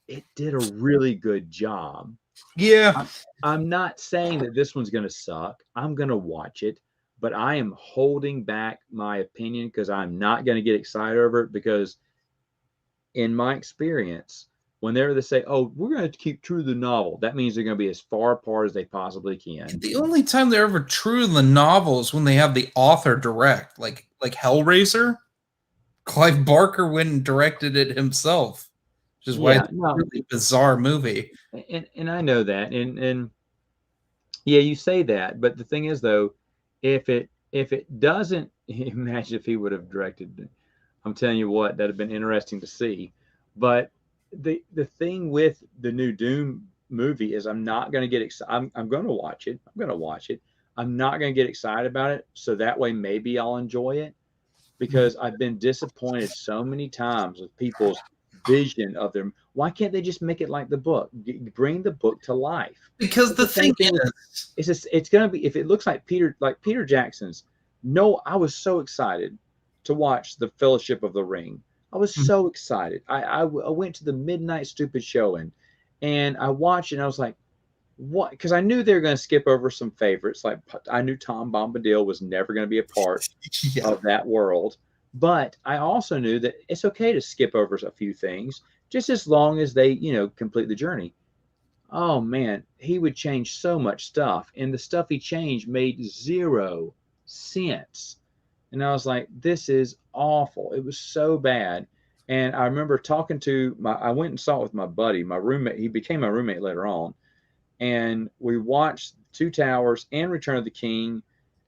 it did a really good job. yeah. I'm not saying that this one's going to suck. I'm going to watch it, but I am holding back my opinion because I'm not going to get excited over it because, in my experience, whenever they say, "Oh, we're going to keep true to the novel," that means they're going to be as far apart as they possibly can. The only time they're ever true in the novel is when they have the author direct, like Hellraiser. Clive Barker went and directed it himself, which is why Yeah, it's a no, really bizarre movie. and I know that, and yeah, you say that, but the thing is, though, if it doesn't, imagine if he would have directed. I'm telling you what, that'd have been interesting to see. But the thing with the new Doom movie is I'm not going to get excited. I'm going to watch it. I'm going to watch it. I'm not going to get excited about it. So that way, maybe I'll enjoy it because I've been disappointed so many times with people's vision of their. Why can't they just make it like the book? Bring the book to life. Because It's the the thing same thing with. is, It's going to be if it looks like Peter Jackson's. No, I was so excited to watch the Fellowship of the Ring. I was so excited. I went to the midnight stupid showing, and I watched it. And I was like, what? Because I knew they were going to skip over some favorites. Like I knew Tom Bombadil was never going to be a part yeah, of that world. But I also knew that it's okay to skip over a few things just as long as they, complete the journey. Oh man, he would change so much stuff, and the stuff he changed made zero sense. And I was like, this is awful. It was so bad. And I remember talking to I went and saw it with my buddy, my roommate. He became my roommate later on. And we watched Two Towers and Return of the King.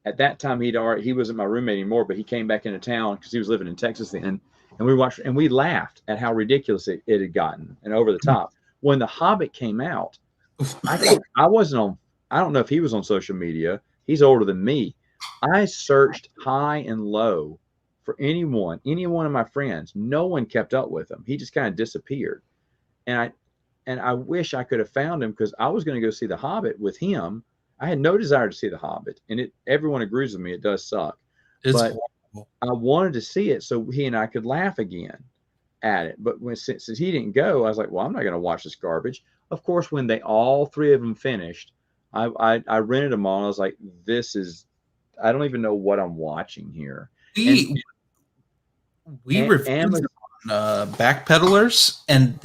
At that time, he wasn't my roommate anymore, but he came back into town because he was living in Texas then. And we watched and we laughed at how ridiculous it had gotten and over the top. When The Hobbit came out, I wasn't on. I don't know if he was on social media. He's older than me. I searched high and low for any one of my friends. No one kept up with him. He just kind of disappeared. And I wish I could have found him because I was going to go see The Hobbit with him. I had no desire to see The Hobbit, and everyone agrees with me. It does suck, but I wanted to see it so he and I could laugh again at it. But since he didn't go, I was like, well, I'm not going to watch this garbage. Of course, when all three of them finished, I rented them all. And I was like, I don't even know what I'm watching here. We reviewed on Backpedalers, and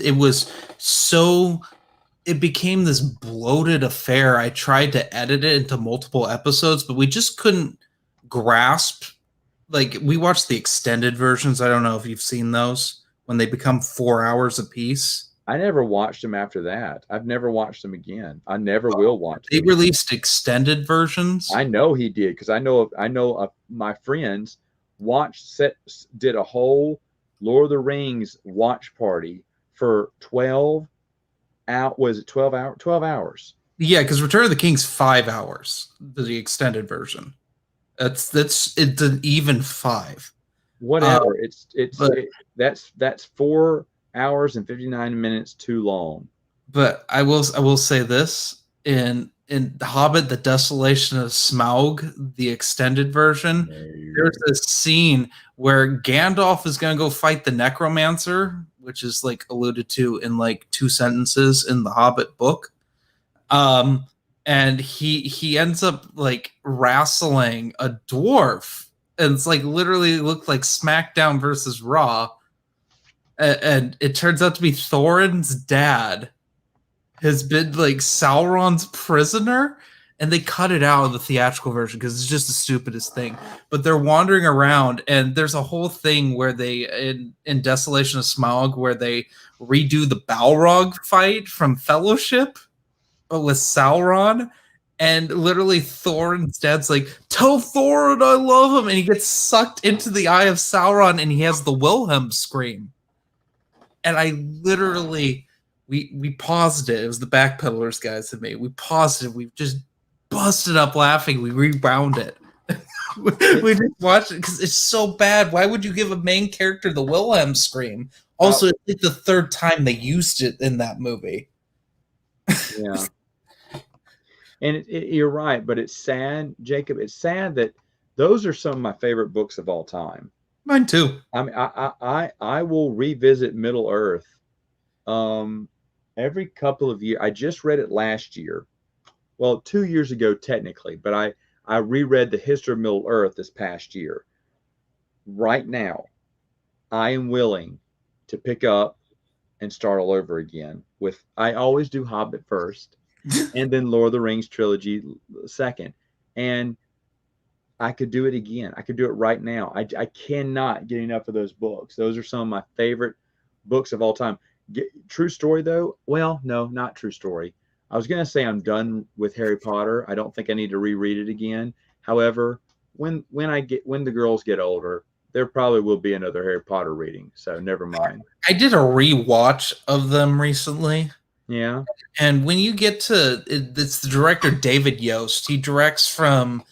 it became this bloated affair. I tried to edit it into multiple episodes, but we just couldn't grasp. Like, we watched the extended versions. I don't know if you've seen those when they become 4 hours a piece. I never watched them after that. I've never watched them again. I never will watch them. They released extended versions. I know he did because I know of my friends did a whole Lord of the Rings watch party for 12 out. Was it 12 hours? 12 hours. Yeah, because Return of the King's 5 hours, the extended version. It's an even 5. Whatever. That's 4 hours and 59 minutes too long. But I will say this, in The Hobbit, The Desolation of Smaug, the extended version, there's a scene where Gandalf is going to go fight the necromancer, which is like alluded to in like 2 sentences in the Hobbit book. And he ends up like wrestling a dwarf, and it's like literally looked like SmackDown versus Raw. And it turns out to be Thorin's dad has been like Sauron's prisoner, and they cut it out of the theatrical version because it's just the stupidest thing. But they're wandering around, and there's a whole thing where they in Desolation of Smaug where they redo the Balrog fight from Fellowship, but with Sauron. And literally Thorin's dad's like, tell Thorin I love him, and he gets sucked into the eye of Sauron, and he has the Wilhelm scream. And I literally, we paused it. It was the Backpedalers guys and me. We paused it. We just busted up laughing. We rewound it. We just watched it because it's so bad. Why would you give a main character the Wilhelm scream? Also, it's like the 3rd time they used it in that movie. Yeah. And you're right, but it's sad, Jacob. It's sad that those are some of my favorite books of all time. Mine too. I mean, I will revisit Middle Earth every couple of years. I just read it last year. Well, 2 years ago technically, but I reread the history of Middle Earth this past year. Right now, I am willing to pick up and start all over again. I always do Hobbit first, and then Lord of the Rings trilogy second. And I could do it again. I could do it right now. I cannot get enough of those books. Those are some of my favorite books of all time. True story, though? Well, no, not true story. I was going to say I'm done with Harry Potter. I don't think I need to reread it again. However, when the girls get older, there probably will be another Harry Potter reading. So never mind. I did a rewatch of them recently. Yeah. And when you get to it's the director David Yost. He directs from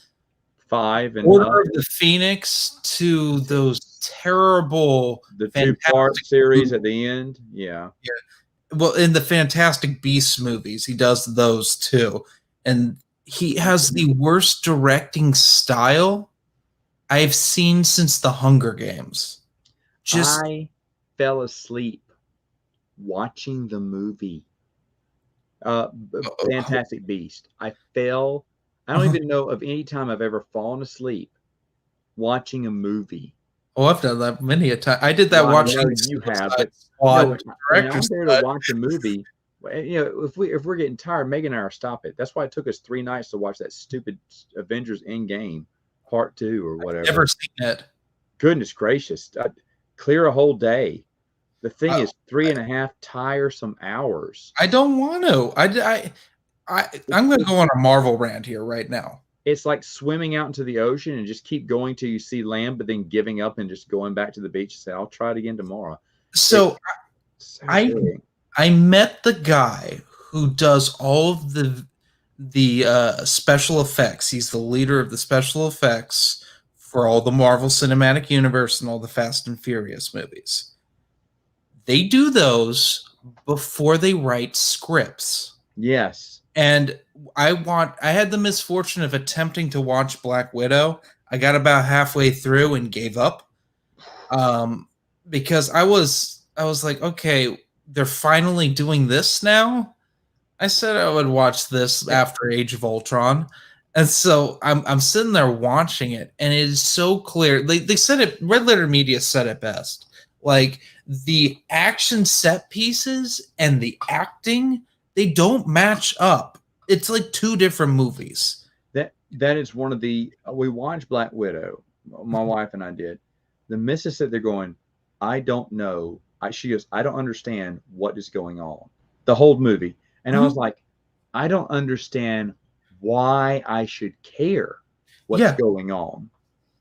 5 and Order of the Phoenix to those terrible the 2-part series at the end. Yeah. Well, in the Fantastic Beasts movies, he does those too. And he has the worst directing style I've seen since the Hunger Games. I fell asleep watching the movie. Fantastic Beast. I don't even know of any time I've ever fallen asleep watching a movie. Oh, I've done that many a time. I did that Well, I know watching you have, Suicide but no, Squad when I'm director's there to cut. watch a movie, if we're getting tired, Megan and I are stop it. That's why it took us 3 nights to watch that stupid Avengers Endgame Part 2 or whatever. Never seen it. Goodness gracious, clear a whole day. The thing I, is 3.5 tiresome hours. I don't want to. I'm going to It's go on a Marvel rant here right now. it's like swimming out into the ocean and just keep going till you see land, but then giving up and just going back to the beach and say, "I'll try it again tomorrow." It's So so I boring. I met the guy who does all of the special effects. He's the leader of the special effects for all the Marvel Cinematic Universe and all the Fast and Furious movies. They do those before they write scripts. Yes. And I had the misfortune of attempting to watch Black Widow. I got about halfway through and gave up. Because I was like, okay, they're finally doing this now. I said I would watch this Yeah. after Age of Ultron. And so I'm sitting there watching it, and it is so clear. They said it, Red Letter Media said it best. Like the action set pieces and the acting, they don't match up. It's like two different movies. That is one of the we watched Black Widow. My wife and I did. The missus said they're going, I don't know. She goes, I don't understand what is going on. The whole movie. And I was Mhm. like, I don't understand why I should care what's Yeah, going on.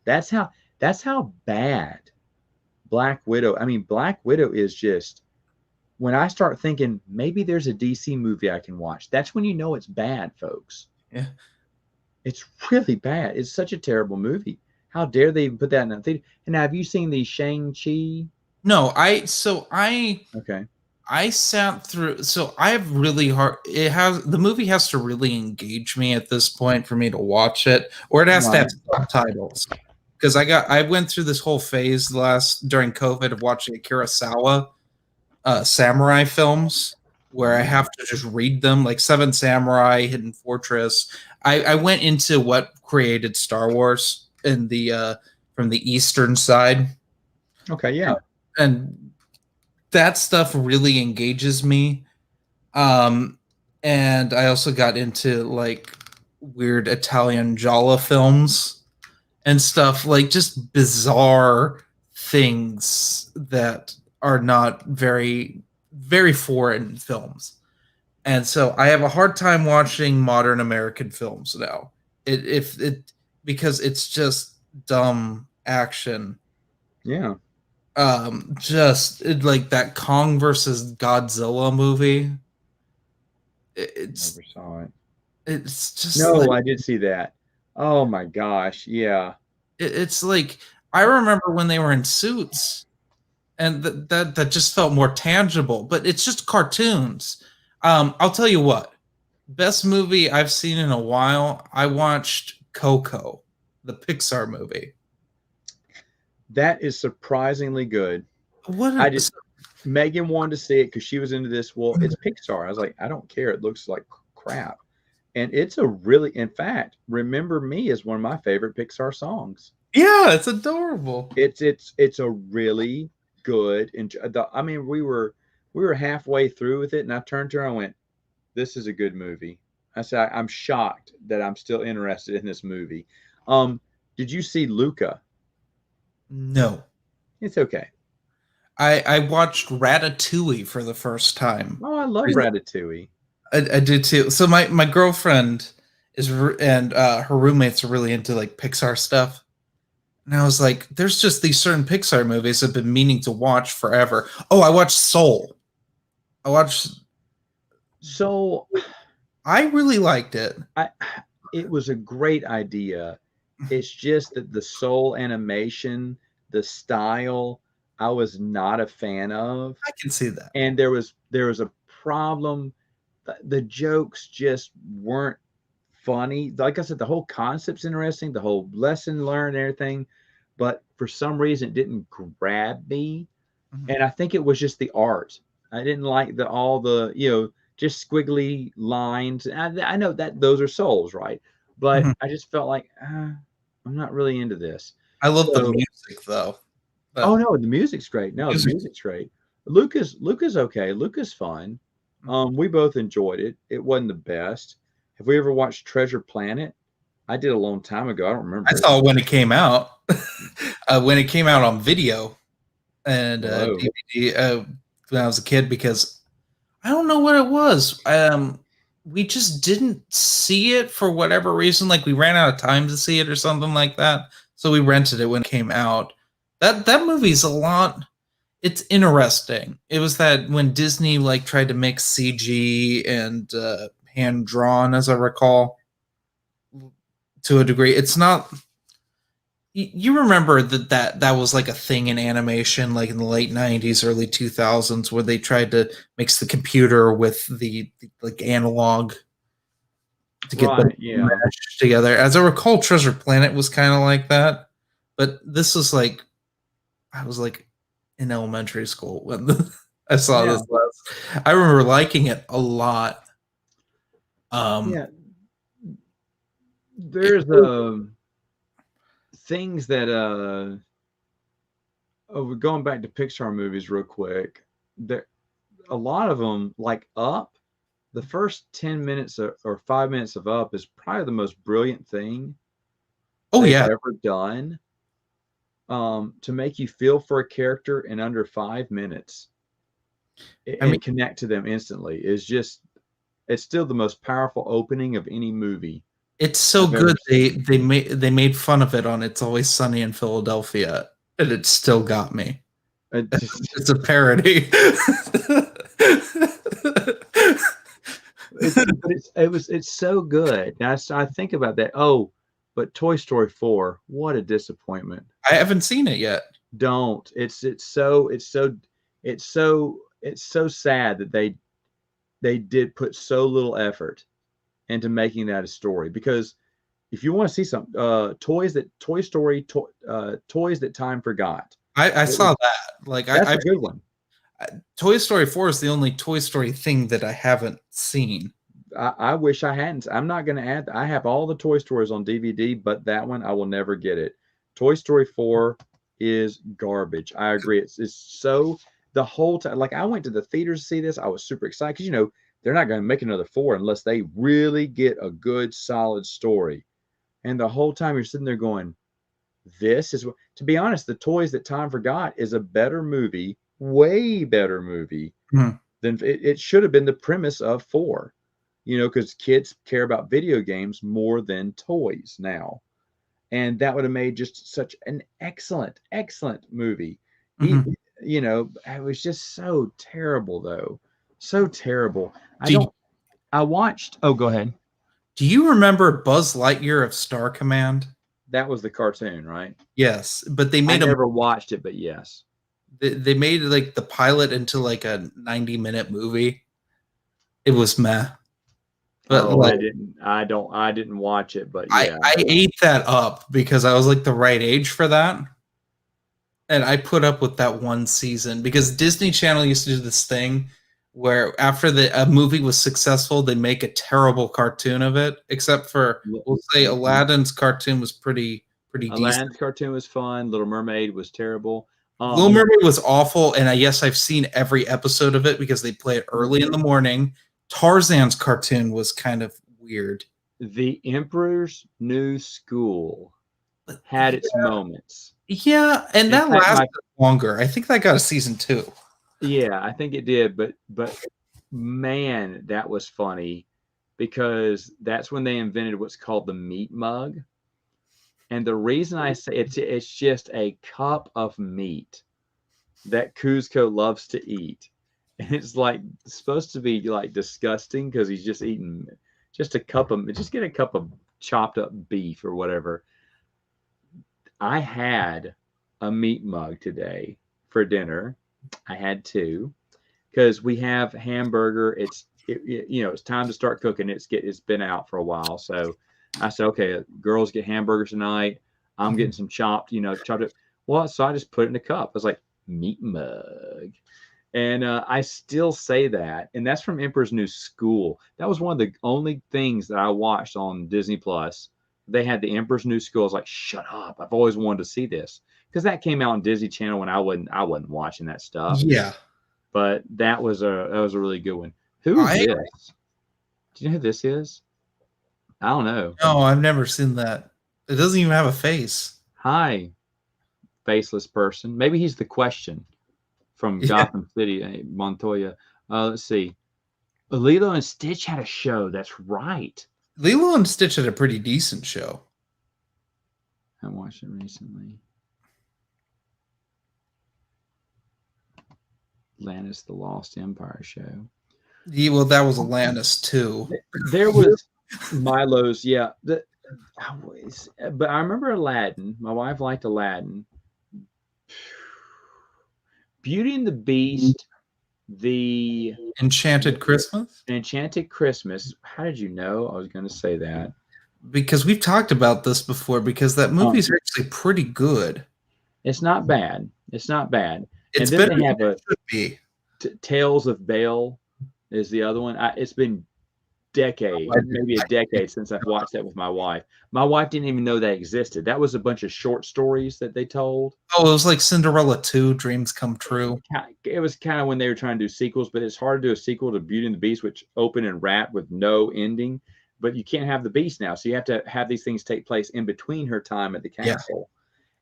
That's how bad Black Widow. I mean, Black Widow is just when I start thinking maybe there's a DC movie I can watch, that's when you know it's bad, folks. yeah. It's really bad. It's such a terrible movie. How dare they even put that in a theater? And now, have you seen the Shang-Chi? No, I Okay. I sat through, so I have really hard, the movie has to really engage me at this point for me to watch it, or it has to have Right. subtitles. Because I went through this whole phase during COVID of watching Kurosawa samurai films where I have to just read them, like Seven Samurai, Hidden Fortress. I went into what created Star Wars in the from the Eastern side, Okay. Yeah. and that stuff really engages me. Um, and I also got into like weird Italian Giallo films and stuff, like just bizarre things that are not very foreign films. And so I have a hard time watching modern American films now. It if it because it's just dumb action. Yeah. Like that Kong versus Godzilla movie. It's Never saw it. it's just like No, I did see that. Oh my gosh. Yeah. it's like I remember when they were in suits, and that just felt more tangible. But it's just cartoons. I'll tell you what, best movie I've seen in a while. I watched Coco, the Pixar movie. That is surprisingly good. What I an did. Megan wanted to see it because she was into this. Well, it's Pixar. I was like, I don't care. It looks like crap. And it's a really, in fact, Remember Me is one of my favorite Pixar songs. yeah, it's adorable. It's a really good and I mean we were halfway through with it and I turned to her and I went, this is a good movie. I said I'm shocked that I'm still interested in this movie. Did you see Luca? No, It's okay. I watched Ratatouille for the first time. Oh, I love Ratatouille. I did too. So my girlfriend and her roommates are really into like Pixar stuff. And I was like, there's just these certain Pixar movies I've been meaning to watch forever. Oh, I watched Soul. I watched So I really liked it. I it was a great idea. It's just that the soul animation, the style, I was not a fan of. I can see that. And there was a problem. The jokes just weren't funny. Like I said, the whole concept's interesting, the whole lesson learned and everything, but for some reason it didn't grab me. Mhm. And I think it was just the art. I didn't like the all the just squiggly lines. I know that those are souls, right? But Mhm. I just felt like I'm not really into this. I love the So music though. The Oh no, the music's great. No, the music. music's great. Luca's okay. Luca's fun. We both enjoyed it. It wasn't the best. Have we ever watched Treasure Planet? I did a long time ago. I don't I remember it. saw it when it came out, when it came out on video and Whoa. DVD when I was a kid because I don't know what it was. We just didn't see it for whatever reason. Like we ran out of time to see it or something like that. So we rented it when it came out. That movie's a lot. It's interesting. It was that when Disney like tried to mix CG and hand drawn, as I recall, to a degree. It's not. You remember that was like a thing in animation, like in the late '90s, early 2000s, where they tried to mix the computer with the like analog to get them Right, yeah. meshed together. As I recall, Treasure Planet was kind of like that, but this was like I was like in elementary school when I saw Yeah. this last. I remember liking it a lot. Um, Yeah. it, There's things that we're going back to Pixar movies real quick. There a lot of them, like Up, the first 10 minutes or 5 minutes of Up is probably the most brilliant thing oh they've yeah, ever done, to make you feel for a character in under 5 minutes I mean and connect to them instantly is just, it's still the most powerful opening of any movie it's so I've ever good. They seen. they made fun of it on It's Always Sunny in Philadelphia, and it still got me. It just, It's a parody. it's so good. Now, I think about that. Oh, but Toy Story 4, what a disappointment. I haven't seen it yet. Don't. It's so sad that they did put so little effort into making that a story, because if you want to see some toys that time forgot. I It was saw that. Like That's I've a good one. Toy Story 4 is the only Toy Story thing that I haven't seen. I wish I hadn't. I'm not going to add. I have all the Toy Stories on DVD, but that one I will never get it. Toy Story 4 is garbage. I agree. It's so, the whole time. Like, I went to the theaters to see this. I was super excited because they're not going to make another 4 unless they really get a good solid story. And the whole time you're sitting there going, this is what. To be honest, the Toys That Time Forgot is a better movie, way better movie Mhm. than it should have been. The premise of 4, because kids care about video games more than toys now. And that would have made just such an excellent, excellent movie. E- Mhm. it was just so terrible, though. So terrible. Do you, I watched, oh, go ahead. do you remember Buzz Lightyear of Star Command? That was the cartoon, right? Yes, but I never watched it, but yes. they made like the pilot into like a 90-minute movie. It was meh. But Oh, like I didn't watch it, but I yeah. I ate that up because I was like the right age for that. And I put up with that one season because Disney Channel used to do this thing where after a movie was successful, they make a terrible cartoon of it. Except for we'll say Aladdin's cartoon was pretty decent. Aladdin's cartoon was fun. Little Mermaid was terrible. Little Mermaid was awful, and yes, I've seen every episode of it because they play it early in the morning. Tarzan's cartoon was kind of weird. The Emperor's New School had its moments. Yeah, and In that fact, lasted longer. I think that got a season 2. yeah, I think it did, but man, that was funny because that's when they invented what's called the meat mug. And the reason I say it's just a cup of meat that Cuzco loves to eat. And it's like supposed to be like disgusting because he's just eating just get a cup of chopped up beef or whatever. I had a meat mug today for dinner. I had two because we have hamburger. It's time to start cooking. It's been out for a while, so I said, okay, girls get hamburgers tonight. I'm getting some chopped up. Well, so I just put it in a cup. I was like, meat mug. And I still say that. And that's from Emperor's New School. That was one of the only things that I watched on Disney Plus. They had the Emperor's New School. I was like, shut up. I've always wanted to see this. because that came out on Disney Channel when I wasn't watching that stuff. Yeah. But that was a really good one. Who is I this? Do you know who this is? I don't know. No, I've never seen that. It doesn't even have a face. Hi, faceless person. Maybe he's the Question from Yeah. Gotham City, Montoya. Let's see. Lilo and Stitch had a show. That's right. Lilo and Stitch had a pretty decent show. I watched it recently. Atlantis, the Lost Empire show. Yeah, well, that was Atlantis too. There was Milo's, yeah. But I remember Aladdin. My wife liked Aladdin. Beauty and the Beast, the Enchanted Christmas? Enchanted Christmas. How did you know I was going to say that? Because we've talked about this before, because that movie's actually pretty good. It's not bad. It's not bad. It's and then better they have than it should be. Tales of Bale is the other one. It's been maybe a decade since I've watched that with my wife. My wife didn't even know that existed. That was a bunch of short stories that they told. Oh, it was like Cinderella 2, Dreams Come True. It was kind of when they were trying to do sequels, but it's hard to do a sequel to Beauty and the Beast, which open and wrap with no ending. But you can't have the Beast now, so you have to have these things take place in between her time at the castle.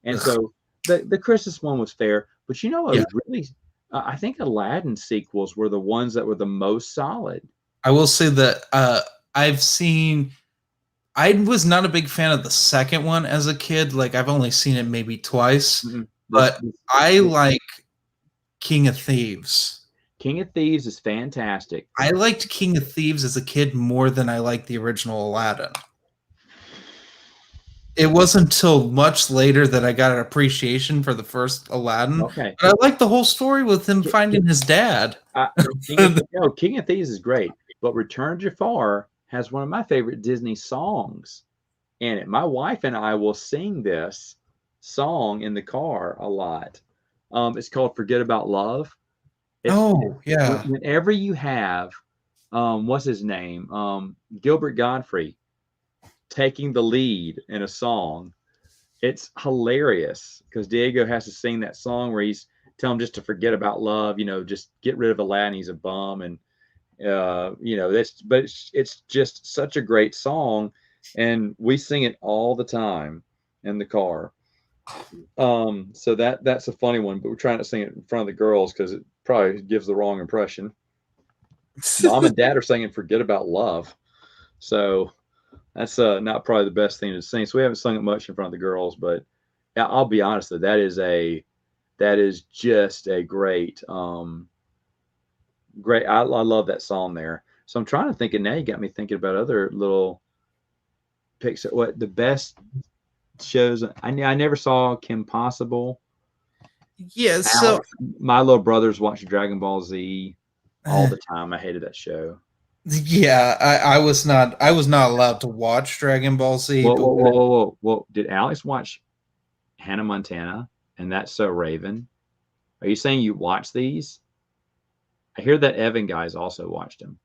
Yeah. And so the Christmas one was fair, but really, I think Aladdin sequels were the ones that were the most solid. I will say that I was not a big fan of the second one as a kid. Like, I've only seen it maybe twice, but I like King of Thieves. King of Thieves is fantastic. I liked King of Thieves as a kid more than I liked the original Aladdin. It wasn't until much later that I got an appreciation for the first Aladdin. Okay. But I liked the whole story with him finding his dad. King of Thieves is great, but Return to Jafar has one of my favorite Disney songs in it. My wife and I will sing this song in the car a lot. It's called Forget About Love. Yeah. Whenever you have, what's his name? Gilbert Godfrey taking the lead in a song, it's hilarious because Diego has to sing that song where he's telling him just to forget about love, just get rid of Aladdin, he's a bum. And, it's just such a great song. And we sing it all the time in the car. So that's a funny one, but we're trying to sing it in front of the girls because it probably gives the wrong impression. Mom and Dad are singing Forget About Love. So that's not probably the best thing to sing. So we haven't sung it much in front of the girls, but I'll be honest, that is just a great, great. I love that song there. So I'm trying to think, and now you got me thinking about other little picks. What the best shows? I never saw Kim Possible. Yeah, so my little brothers watched Dragon Ball Z all the time. I hated that show. Yeah, I was not allowed to watch Dragon Ball Z. Whoa. Did Alex watch Hannah Montana and That's So Raven? Are you saying you watched these? I hear that Evan guys also watched them.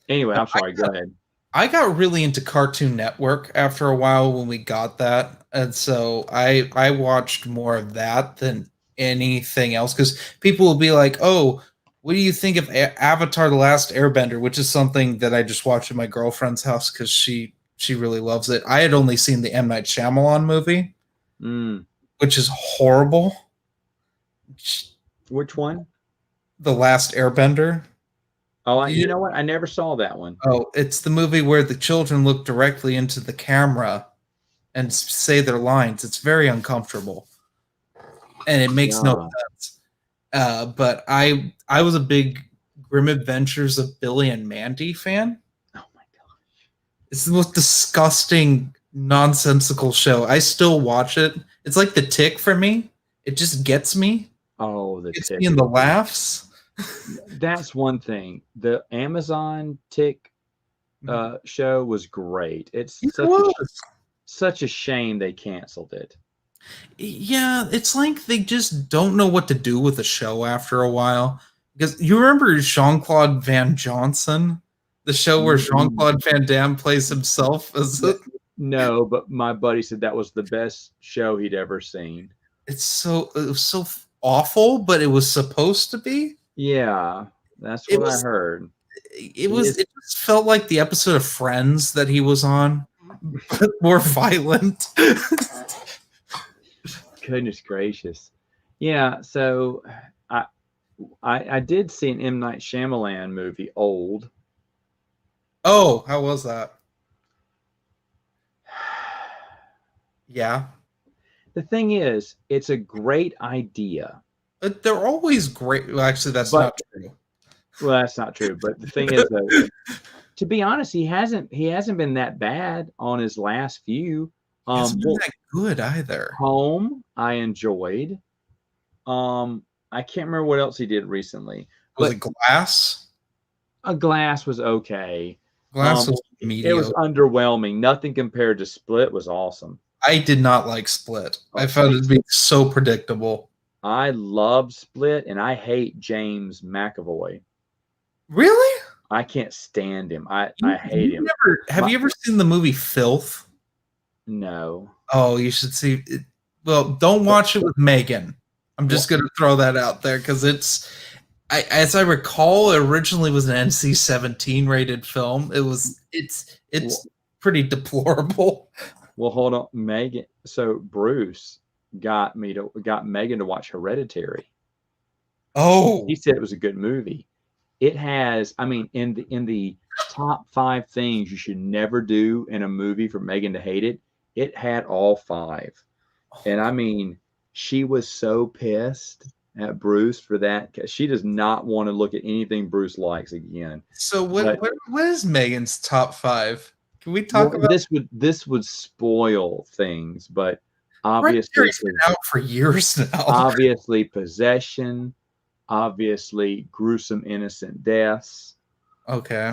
Anyway, I'm sorry. Go ahead. I got really into Cartoon Network after a while when we got that, and so I watched more of that than anything else, because people will be like, "Oh, what do you think of Avatar: The Last Airbender?" Which is something that I just watched at my girlfriend's house because she really loves it. I had only seen the M. Night Shyamalan movie, which is horrible. Which one? The Last Airbender. Oh, you know what? I never saw that one. Oh, it's the movie where the children look directly into the camera and say their lines. It's very uncomfortable, and it makes no sense. But I was a big Grim Adventures of Billy and Mandy fan. Oh my gosh. It's the most disgusting, nonsensical show. I still watch it. It's like The Tick for me. It just gets me. Oh, The Tick. Tick. Me in the laughs. That's one thing. The Amazon Tick show was great. It's such a shame they canceled it. Yeah, it's like they just don't know what to do with the show after a while. Because you remember Jean-Claude Van Johnson? The show where Jean-Claude Van Damme plays himself as No, but my buddy said that was the best show he'd ever seen. It was so awful, but it was supposed to be. Yeah, that's It what I was heard. it just felt like the episode of Friends that he was on, but more violent. Goodness gracious. Yeah, so I I did see an M. Night Shyamalan movie, Old. Oh, how was that? Yeah. The thing is, it's a great idea, But they're always great. Well, actually, that's but not true. well, that's not true. But the thing is, though, to be honest, he hasn't been that bad on his last few. It hasn't been Well, that good either. Home I enjoyed. I can't remember what else he did recently, Was but it Glass? A Glass was okay. Glass was It was mediocre. underwhelming. Nothing compared to Split was awesome. I did not like Split. I found Okay. it to be so predictable. I love Split, and I hate James McAvoy. Really? I can't stand him. I hate him. Have you ever seen the movie Filth? No. Oh, you should see it. Well, don't watch it with Megan. I'm just going to throw that out there because as I recall, it originally was an NC-17 rated film. It's pretty deplorable. Well, hold on, Megan. So Bruce got Megan to watch Hereditary. Oh, He said it was a good movie. It has, I mean, in the top 5 things you should never do in a movie for Megan to hate it, it had all 5. And I mean, she was so pissed at Bruce for that because she does not want to look at anything Bruce likes again. so what is Megan's top 5? Can we talk Well, about this would spoil things, but obviously Hereditary's been out for years now? obviously possession, obviously gruesome innocent deaths. Okay.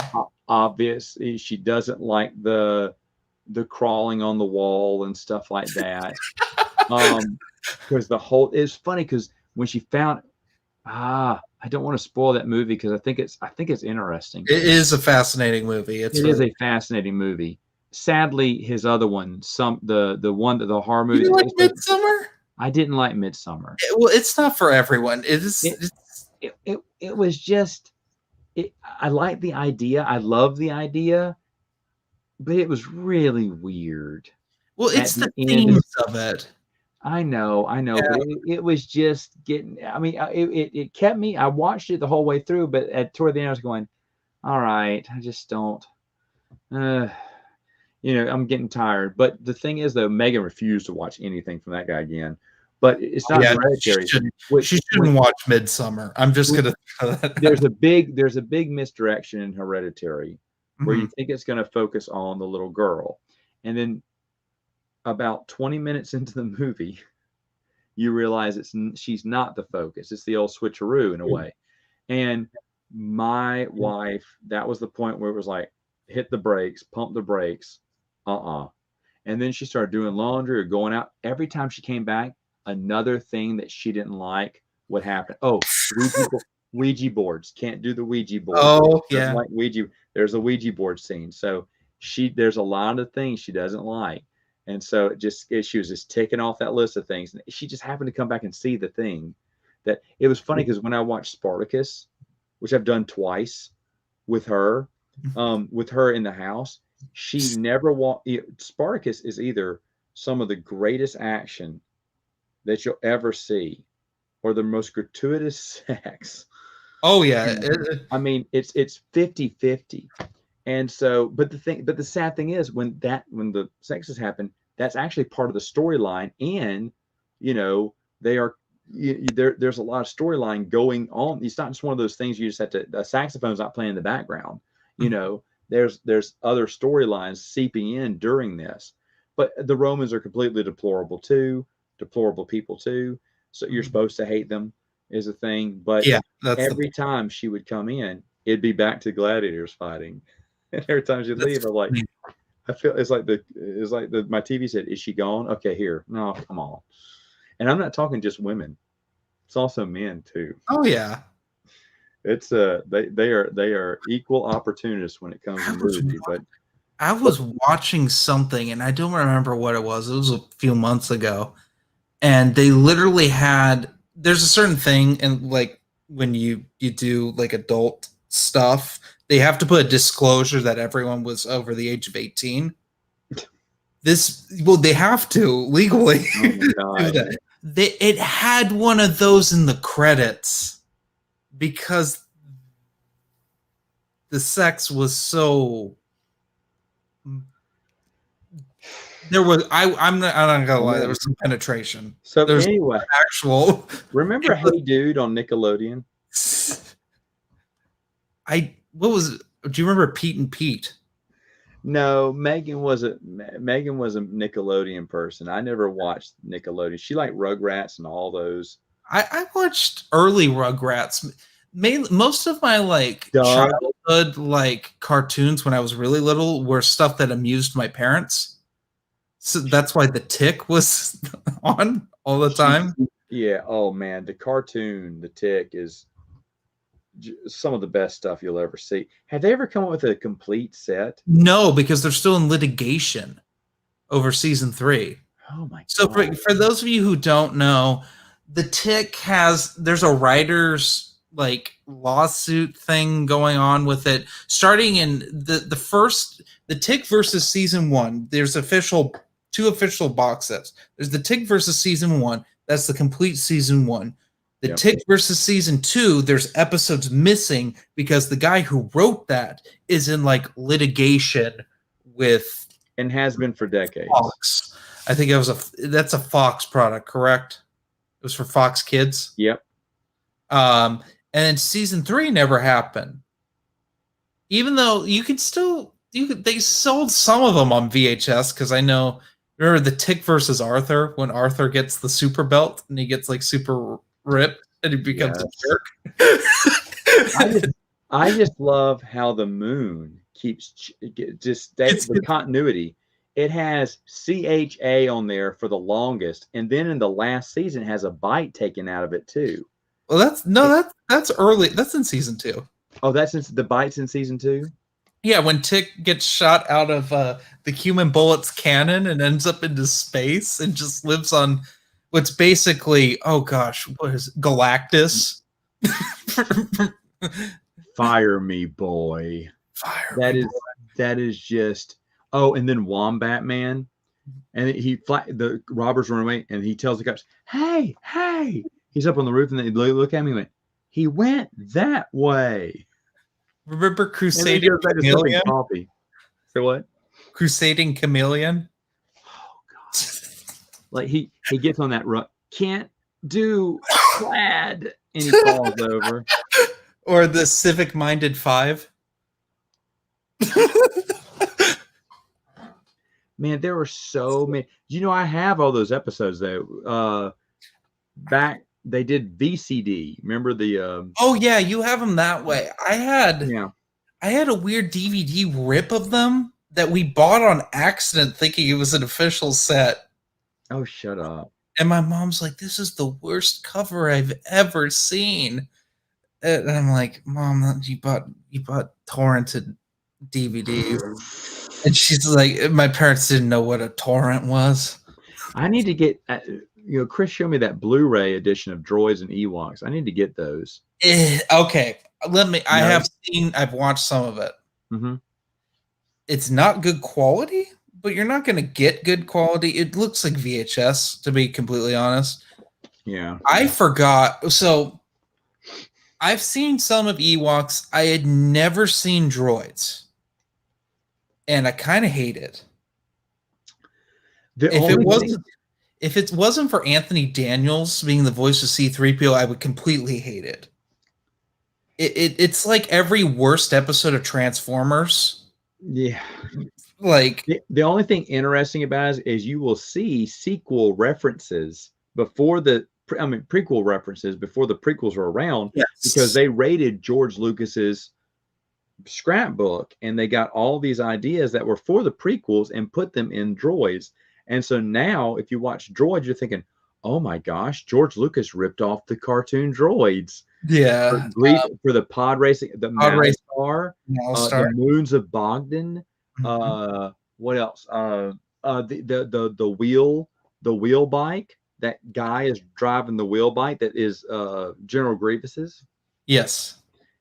Obviously she doesn't like the crawling on the wall and stuff like that. Because it's funny because when she found I don't want to spoil that movie because I think it's interesting. It is a fascinating movie. It is a fascinating movie. Sadly, his other one, the horror movie. You like Midsummer? I didn't like Midsummer. Well, it's not for everyone. It is. It was just. I like the idea. I love the idea, but it was really weird. Well, it's the themes of it. I know, Yeah. but it was just getting. I mean, it kept me. I watched it the whole way through, but toward the end, I was going, "All right, I just don't." I'm getting tired. But the thing is, though, Megan refused to watch anything from that guy again. But it's not Hereditary. She shouldn't watch Midsummer. I'm just gonna. There's a big misdirection in Hereditary, where you think it's going to focus on the little girl, and then about 20 minutes into the movie, you realize she's not the focus. It's the old switcheroo in a way. And my wife, that was the point where it was like, hit the brakes, pump the brakes. And then she started doing laundry or going out. Every time she came back, another thing that she didn't like would happen. Oh, Ouija boards. Can't do the Ouija board. Oh, yeah. Like Ouija. There's a Ouija board scene. So there's a lot of things she doesn't like. And so she was just ticking off that list of things. And she just happened to come back and see the thing. That it was funny because when I watched Spartacus, which I've done twice with her in the house, she never Spartacus is either some of the greatest action that you'll ever see or the most gratuitous sex. Oh yeah. I mean, it's 50-50. And so, but the sad thing is when the sexes happen, that's actually part of the storyline. And, there's a lot of storyline going on. It's not just one of those things you just have to, the saxophone's not playing in the background. There's other storylines seeping in during this, but the Romans are completely deplorable people too. So you're supposed to hate them is a thing. But yeah, every time she would come in, it'd be back to gladiators fighting. And every time she'd leave, I'm like, I feel it's like my TV said, "Is she gone?" Okay, here. No, come on. And I'm not talking just women; it's also men too. Oh yeah, it's they are equal opportunists when it comes to movie. But I was watching something and I don't remember what it was. It was a few months ago. And they literally had there's a certain thing and like when you do like adult stuff, they have to put a disclosure that everyone was over the age of 18. They have to legally Oh my do God. that. It had one of those in the credits because the sex was so I'm not gonna lie, there was some penetration. So There's anyway, actual remember Hey Dude on Nickelodeon? what was it? Do you remember Pete and Pete? No, Megan was a Nickelodeon person. I never watched Nickelodeon. She liked Rugrats and all those. I watched early Rugrats. Most of my like Doug. childhood like cartoons when I was really little were stuff that amused my parents. So that's why the Tick was on all the time. Yeah. Oh man, the cartoon, The Tick, is some of the best stuff you'll ever see. Have they ever come up with a complete set? No, because they're still in litigation over season 3. Oh my So God. for those of you who don't know, the Tick there's a writer's like lawsuit thing going on with it. Starting in the Tick versus season 1. There's two official box sets. There's the Tick versus season 1. That's the complete season 1. The Yep. Tick versus season 2. There's episodes missing because the guy who wrote that is in like litigation with And has been for decades. Fox. I think that's a Fox product, correct? It was for Fox Kids. Yep. And then season 3 never happened. Even though they sold some of them on VHS because I know. Remember the Tick versus Arthur when Arthur gets the super belt and he gets like super ripped and he becomes a jerk. I just love how the moon keeps the continuity. It has CHA on there for the longest, and then in the last season it has a bite taken out of it too. Well, that's early. That's in season 2. Oh, that's the bites in season 2. Yeah, when Tick gets shot out of the human bullet's cannon and ends up into space and just lives on what's basically, oh gosh, what is it? Galactus? Fire me, boy. Fire. That is just. Oh, and then Wombat Man, and the robbers run away, and he tells the cops, "Hey, hey!" He's up on the roof, and they look at me and went, "He went that way." Remember Crusading Chameleon? Coffee. So what? Crusading Chameleon? Oh God! Like he gets on that rut. Can't do plaid, and he falls over. Or the Civic-Minded 5? Man, there were so many. I have all those episodes though. Back they did VCD. Remember the? Oh yeah, you have them that way. I had a weird DVD rip of them that we bought on accident, thinking it was an official set. Oh, shut up! And my mom's like, "This is the worst cover I've ever seen." And I'm like, "Mom, you bought torrented DVDs." And she's like, "My parents didn't know what a torrent was." I need to get. Chris showed me that Blu-ray edition of Droids and Ewoks. I need to get those. Okay, I've watched some of it. Mm-hmm. It's not good quality, but you're not going to get good quality. It looks like VHS, to be completely honest. Yeah. I forgot. So I've seen some of Ewoks. I had never seen Droids. And I kind of hate it. If it wasn't for Anthony Daniels being the voice of C-3PO, I would completely hate it. It's like every worst episode of Transformers. Yeah. Like the only thing interesting about it is you will see sequel references before prequel references before the prequels were around. Yes. Because they raided George Lucas's scrapbook and they got all these ideas that were for the prequels and put them in Droids. And so now if you watch Droids, you're thinking, oh my gosh, George Lucas ripped off the cartoon Droids. Yeah. For the pod racing, the Malstar, the Moons of Bogdan, What else? The wheel bike. That guy is driving the wheel bike. That is General Grievous's Yes.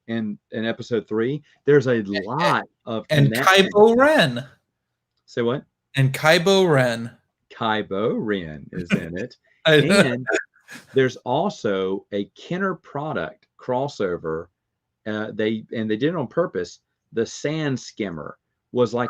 in episode 3. There's a lot of And connection. Kybo Ren. Say what? And Kybo Ren. Kybo Ren is in it. I know. And there's also a Kenner product crossover. They did it on purpose. The sand skimmer was like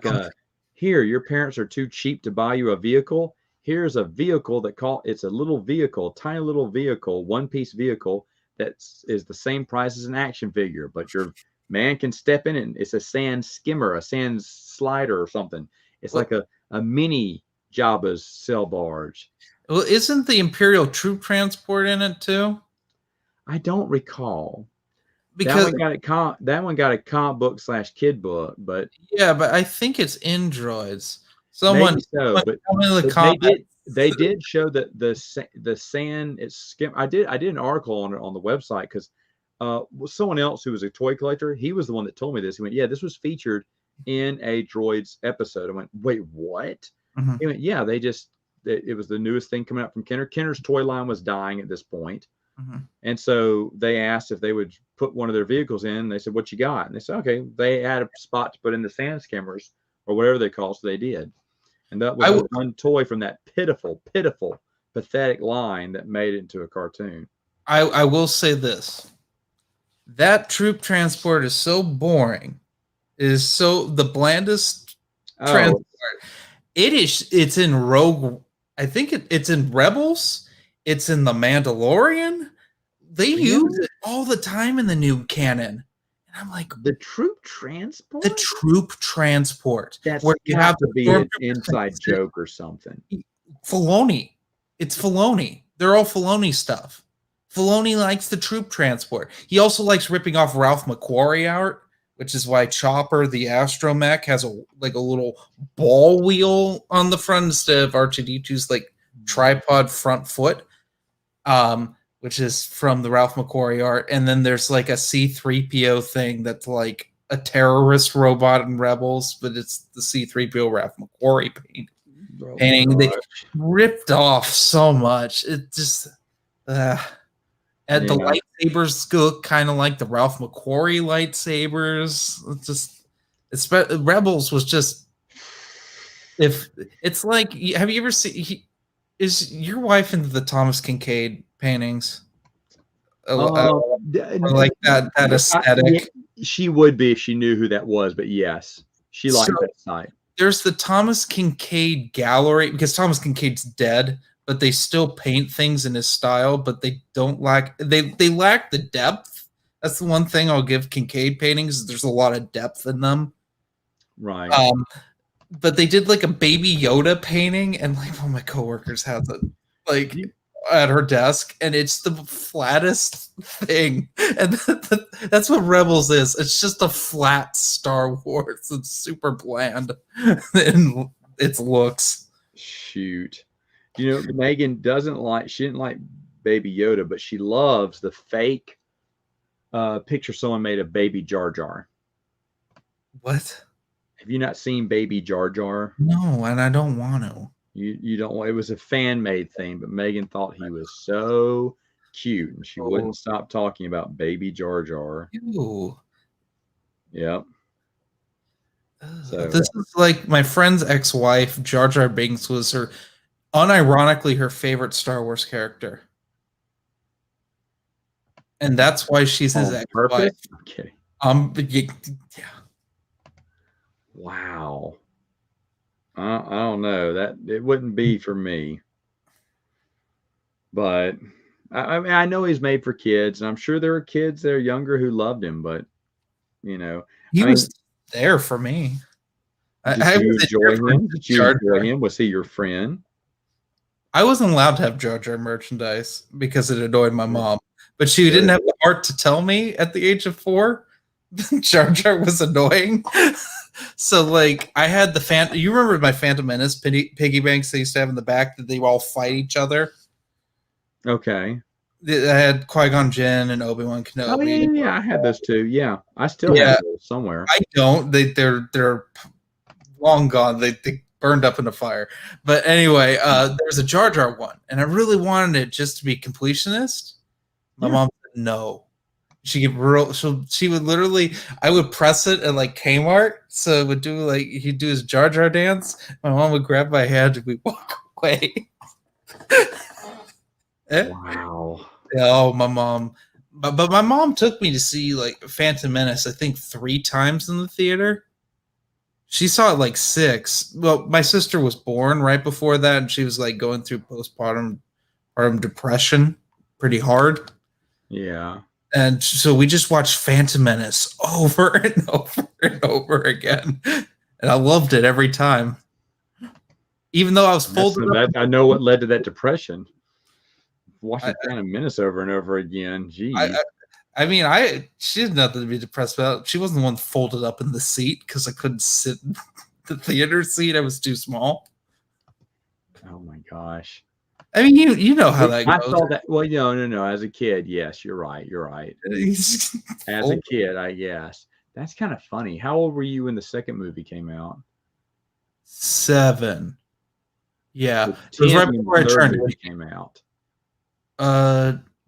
here, your parents are too cheap to buy you a vehicle. Here's a vehicle it's a little vehicle, tiny little vehicle, one-piece vehicle that is the same price as an action figure, but your man can step in and it's a sand skimmer, a sand slider or something. It's like a mini Jabba's sail barge. Well, isn't the Imperial troop transport in it too? I don't recall. Because that one got a comic book / kid book, but yeah, but I think it's in Droids. maybe so. But in the comments. They did show that the sand it's skim. I did an article on it on the website because someone else who was a toy collector, he was the one that told me this. He went, yeah, this was featured in a Droids episode. I went, wait, what? Mhm. He went, yeah, it was the newest thing coming out from Kenner. Kenner's toy line was dying at this point. Mhm. And so they asked if they would put one of their vehicles in. They said, what you got? And they said, okay. They had a spot to put in the sand skimmers or whatever they call, so they did. And that was the one toy from that pitiful, pathetic line that made it into a cartoon. I will say this. That troop transport is so boring. It is so the blandest transport. It's in Rogue. I think it's in Rebels. It's in the Mandalorian. They use it all the time in the new canon. And I'm like, the troop transport? The troop transport. That's where you have to be an inside joke or something. Filoni. It's Filoni. They're all Filoni stuff. Filoni likes the troop transport. He also likes ripping off Ralph McQuarrie art, which is why Chopper, the astromech, has a little ball wheel on the front instead of R2-D2's like tripod front foot. Which is from the Ralph McQuarrie art. And then there's like a C-3PO thing that's like a terrorist robot in Rebels, but it's the C-3PO Ralph McQuarrie painting. They ripped off so much. It just and the lightsabers look kind of like the Ralph McQuarrie lightsabers. Rebels was just it's like, have you ever seen is your wife into the Thomas Kincaid paintings? Like that aesthetic. She would be if she knew who that was, but yes, she liked that side. There's the Thomas Kincaid gallery, because Thomas Kincaid's dead, but they still paint things in his style, but they lack the depth. That's the one thing I'll give Kincaid paintings. There's a lot of depth in them. Right. But they did like a Baby Yoda painting, and like one of my coworkers has it like at her desk, and it's the flattest thing. And that's what Rebels is. It's just a flat Star Wars. It's super bland in its looks. Shoot. You know, Megan didn't like Baby Yoda, but she loves the fake picture someone made of Baby Jar Jar. What? Have you not seen Baby Jar Jar? No, and I don't want to. You don't want. It was a fan-made thing, but Megan thought he was so cute, and she wouldn't stop talking about Baby Jar Jar. Ew. Yep. So this is like my friend's ex-wife, Jar Jar Binks, was unironically her favorite Star Wars character, and that's why she's his ex-wife. Okay. Yeah. Wow. I don't know, that it wouldn't be for me, but I mean, I know he's made for kids, and I'm sure there are kids that are younger who loved him, but you know, he was there for me. Did you enjoy him? Was he your friend? I wasn't allowed to have Jar Jar merchandise because it annoyed my mom, but she didn't have the heart to tell me at the age of 4 Jar Jar was annoying. So like I had you remember my Phantom Menace piggy banks they used to have in the back that they all fight each other? Okay. I had Qui-Gon Jinn and Obi-Wan Kenobi. Oh, yeah, I had those too. Yeah, I still have those somewhere. I don't. They're long gone. They burned up in a fire. But anyway, there's a Jar Jar one, and I really wanted it just to be completionist. My Yeah. mom said no. She would literally, I would press it at like Kmart, so it would do like he'd do his Jar Jar dance. My mom would grab my hand and we walk away. Wow. Oh, my mom. But my mom took me to see like Phantom Menace, I think 3 times in the theater. She saw it like 6. Well, my sister was born right before that, and she was like going through postpartum depression pretty hard. Yeah. And so we just watched Phantom Menace over and over and over again. And I loved it every time. Even though I was folded up. I know what led to that depression. Watching I, Phantom Menace over and over again. Geez. I mean, she had nothing to be depressed about. She wasn't the one folded up in the seat because I couldn't sit in the theater seat. I was too small. Oh my gosh. I mean, you know how that goes. I saw that. Well, no. As a kid, yes, you're right. You're right. As a kid, I guess. That's kind of funny. How old were you when the second movie came out? 7. Yeah, So it was 10 right when before I the third turned movie 8. came out.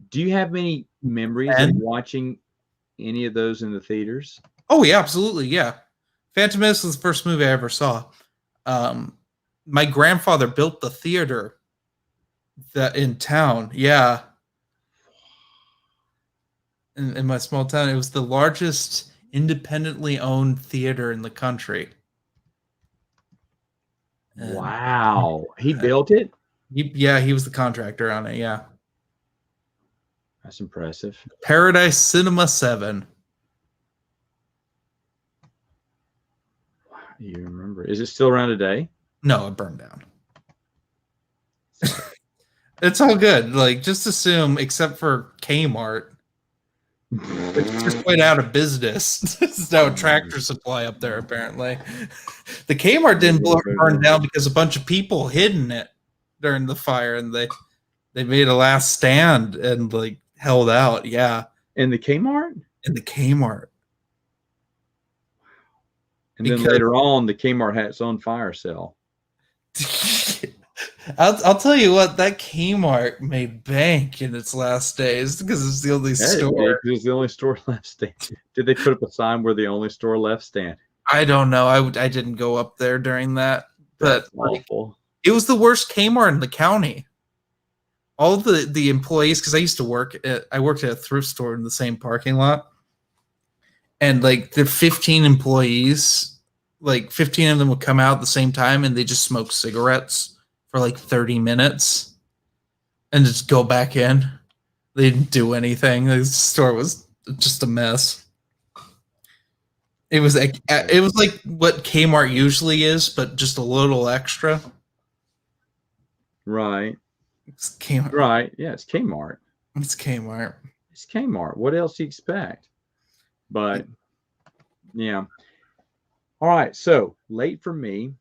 Do you have any memories of watching any of those in the theaters? Oh yeah, absolutely. Yeah, Phantom Menace was the first movie I ever saw. My grandfather built the theater that in town. Yeah, in my small town, it was the largest independently owned theater in the country. Wow, he built it. He was the contractor on it. Yeah, that's impressive. Paradise Cinema 7. Wow, you remember? Is it still around today? No, it burned down. It's all good. Like, just assume, except for Kmart, which just went out of business. It's now a Tractor Supply up there, apparently. The Kmart didn't burn down because a bunch of people hid in it during the fire, and they made a last stand and like held out. Yeah, in the Kmart. In the Kmart. And then later on, the Kmart had its own fire sale. I'll tell you what, that Kmart made bank in its last days because it's the only store. It was the only store left standing. Did they put up a sign where the only store left standing? I don't know. I didn't go up there during that, but awful. It was the worst Kmart in the county. All the employees, because I worked at a thrift store in the same parking lot, and like the 15 employees, like 15 of them would come out at the same time, and they just smoke cigarettes for like 30 minutes and just go back in. They didn't do anything. The store was just a mess. It was like what Kmart usually is, but just a little extra. Right. It's Kmart. Right. Yeah, it's Kmart. It's Kmart. It's Kmart. What else do you expect? But yeah. All right. So late for me.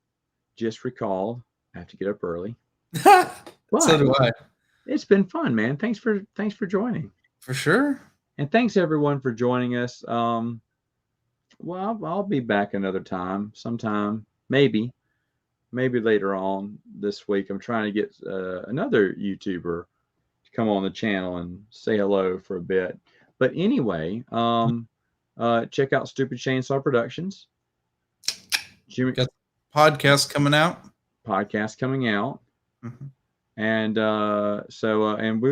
Just recalled. I have to get up early. So do I. It's been fun, man. Thanks for joining. For sure. And thanks everyone for joining us. Well, I'll be back another time, sometime, maybe later on this week. I'm trying to get another YouTuber to come on the channel and say hello for a bit. But anyway, check out Stupid Chainsaw Productions. Jimmy got podcast coming out. Mm-hmm. And and we